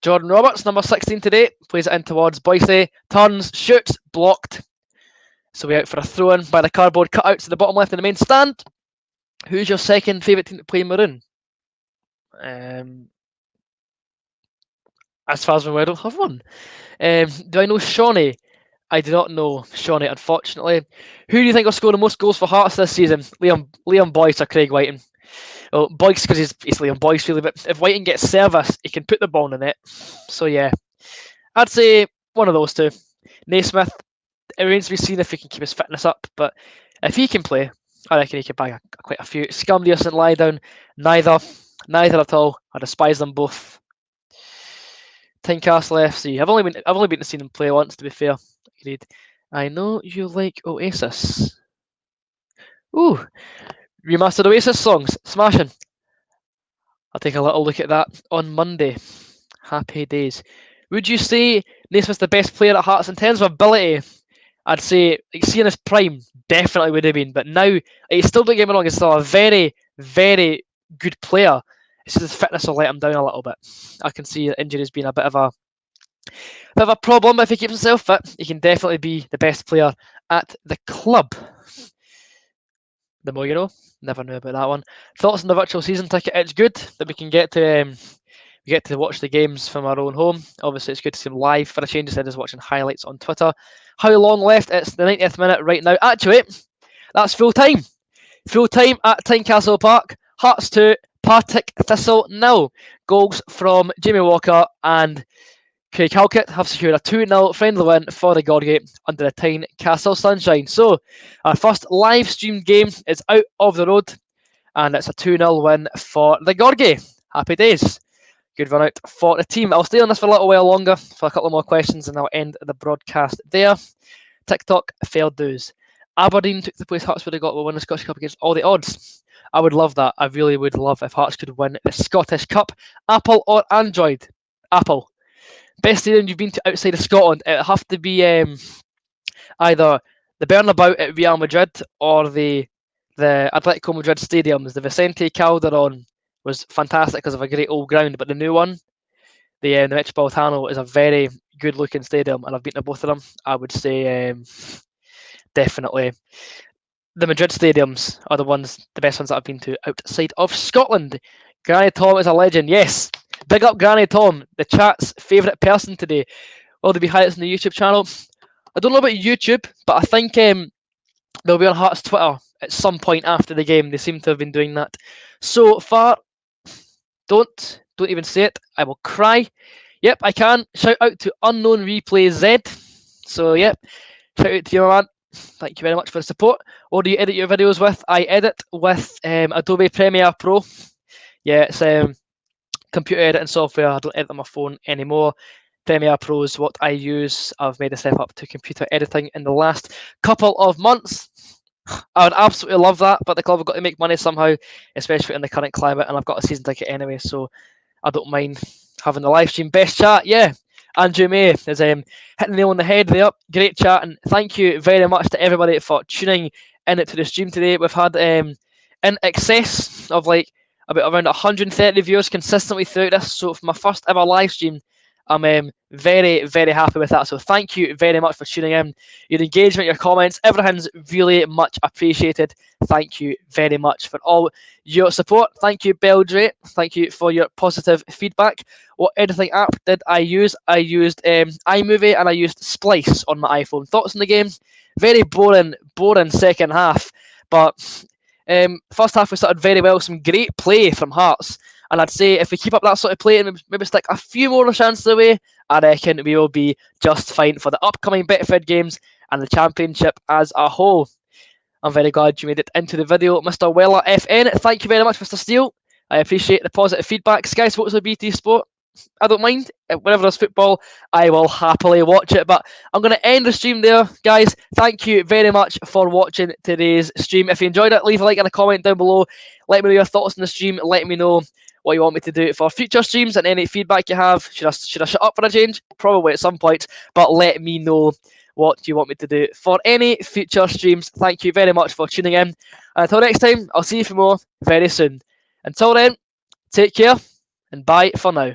Jordan Roberts, number 16 today. Plays it in towards Boyce. Turns, shoots, blocked. So we're out for a throw-in by the cardboard cutouts at the bottom left in the main stand. Who's your second favourite team to play maroon? As far as I'm aware, I don't have one. Do I know Shawnee? I do not know Shawnee, unfortunately. Who do you think will score the most goals for Hearts this season? Liam Boyce or Craig Whiting? Well, Boyce, because he's Liam Boyce, really, but if Whiting gets service, he can put the ball in the net. So yeah, I'd say one of those two. Naismith, it remains to be seen if he can keep his fitness up, but if he can play, I reckon he could bag quite a few. Scumley or St Lydown, neither at all. I despise them both. Tynecastle FC. I've only been to see them play once, to be fair. Agreed. I know you like Oasis. Ooh, remastered Oasis songs, smashing. I'll take a little look at that on Monday. Happy days. Would you say Naismith's the best player at Hearts in terms of ability? I'd say, like, seeing his prime, definitely would have been. But now, he's still, don't get me wrong, he's still a very, very good player. It's just his fitness will let him down a little bit. I can see injuries being a bit of a problem, but if he keeps himself fit, he can definitely be the best player at the club. The more you know. Never knew about that one. Thoughts on the virtual season ticket? It's good that we can get to watch the games from our own home. Obviously, it's good to see them live. For a change, instead of watching highlights on Twitter. How long left? It's the 90th minute right now. Actually, that's full time. Full time at Tynecastle Park. Hearts 2, Partick Thistle 0. Goals from Jamie Walker and Craig Halkett have secured a 2-0 friendly win for the Gorgie under the Tynecastle sunshine. So, our first live stream game is out of the road, and it's a 2-0 win for the Gorgie. Happy days. Good run out for the team. I'll stay on this for a little while longer for a couple more questions, and I'll end the broadcast there. TikTok, fair dues. Aberdeen took the place Hearts would have got will win the Scottish Cup against all the odds. I would love that. I really would love if Hearts could win the Scottish Cup. Apple or Android? Apple. Best stadium you've been to outside of Scotland? It would have to be either the Bernabeu at Real Madrid or the Atletico Madrid stadiums. The Vicente Calderon was fantastic because of a great old ground, but the new one, the Metropolitano, is a very good looking stadium, and I've been to both of them. I would say definitely the Madrid stadiums are the best ones that I've been to outside of Scotland. Granny Tom is a legend. Yes, big up Granny Tom, the chat's favourite person today. Will there be highlights on the YouTube channel? I don't know about YouTube, but I think they'll be on Hearts Twitter at some point after the game. They seem to have been doing that so far. Don't even say it. I will cry. Yep, I can. Shout out to Unknown Replay Z. So yep, shout out to you, man. Thank you very much for the support. What do you edit your videos with? I edit with Adobe Premiere Pro. Yeah, it's computer editing software. I don't edit on my phone anymore. Premiere Pro is what I use. I've made a step up to computer editing in the last couple of months. I would absolutely love that, but the club have got to make money somehow, especially in the current climate, and I've got a season ticket anyway, so I don't mind having the live stream. Best chat, yeah. Andrew May is hitting the nail on the head there. Great chat, and thank you very much to everybody for tuning in to the stream today. We've had in excess of like about around 130 viewers consistently throughout this, so for my first ever live stream, I'm very, very happy with that. So thank you very much for tuning in. Your engagement, your comments, everything's really much appreciated. Thank you very much for all your support. Thank you, Beldre. Thank you for your positive feedback. What editing app did I use? I used iMovie and I used Splice on my iPhone. Thoughts on the game? Very boring second half. But first half we started very well. Some great play from Hearts. And I'd say if we keep up that sort of play and maybe stick a few more chances away, I reckon we will be just fine for the upcoming Betfred games and the Championship as a whole. I'm very glad you made it into the video, Mr. Weller FN. Thank you very much, Mr. Steele. I appreciate the positive feedback. Sky Sports or BT Sport, I don't mind. Whenever there's football, I will happily watch it. But I'm going to end the stream there, guys. Thank you very much for watching today's stream. If you enjoyed it, leave a like and a comment down below. Let me know your thoughts on the stream. Let me know what you want me to do for future streams and any feedback you have. Should I shut up for a change? Probably at some point, but let me know what you want me to do for any future streams. Thank you very much for tuning in. Until next time, I'll see you for more very soon. Until then, take care and bye for now.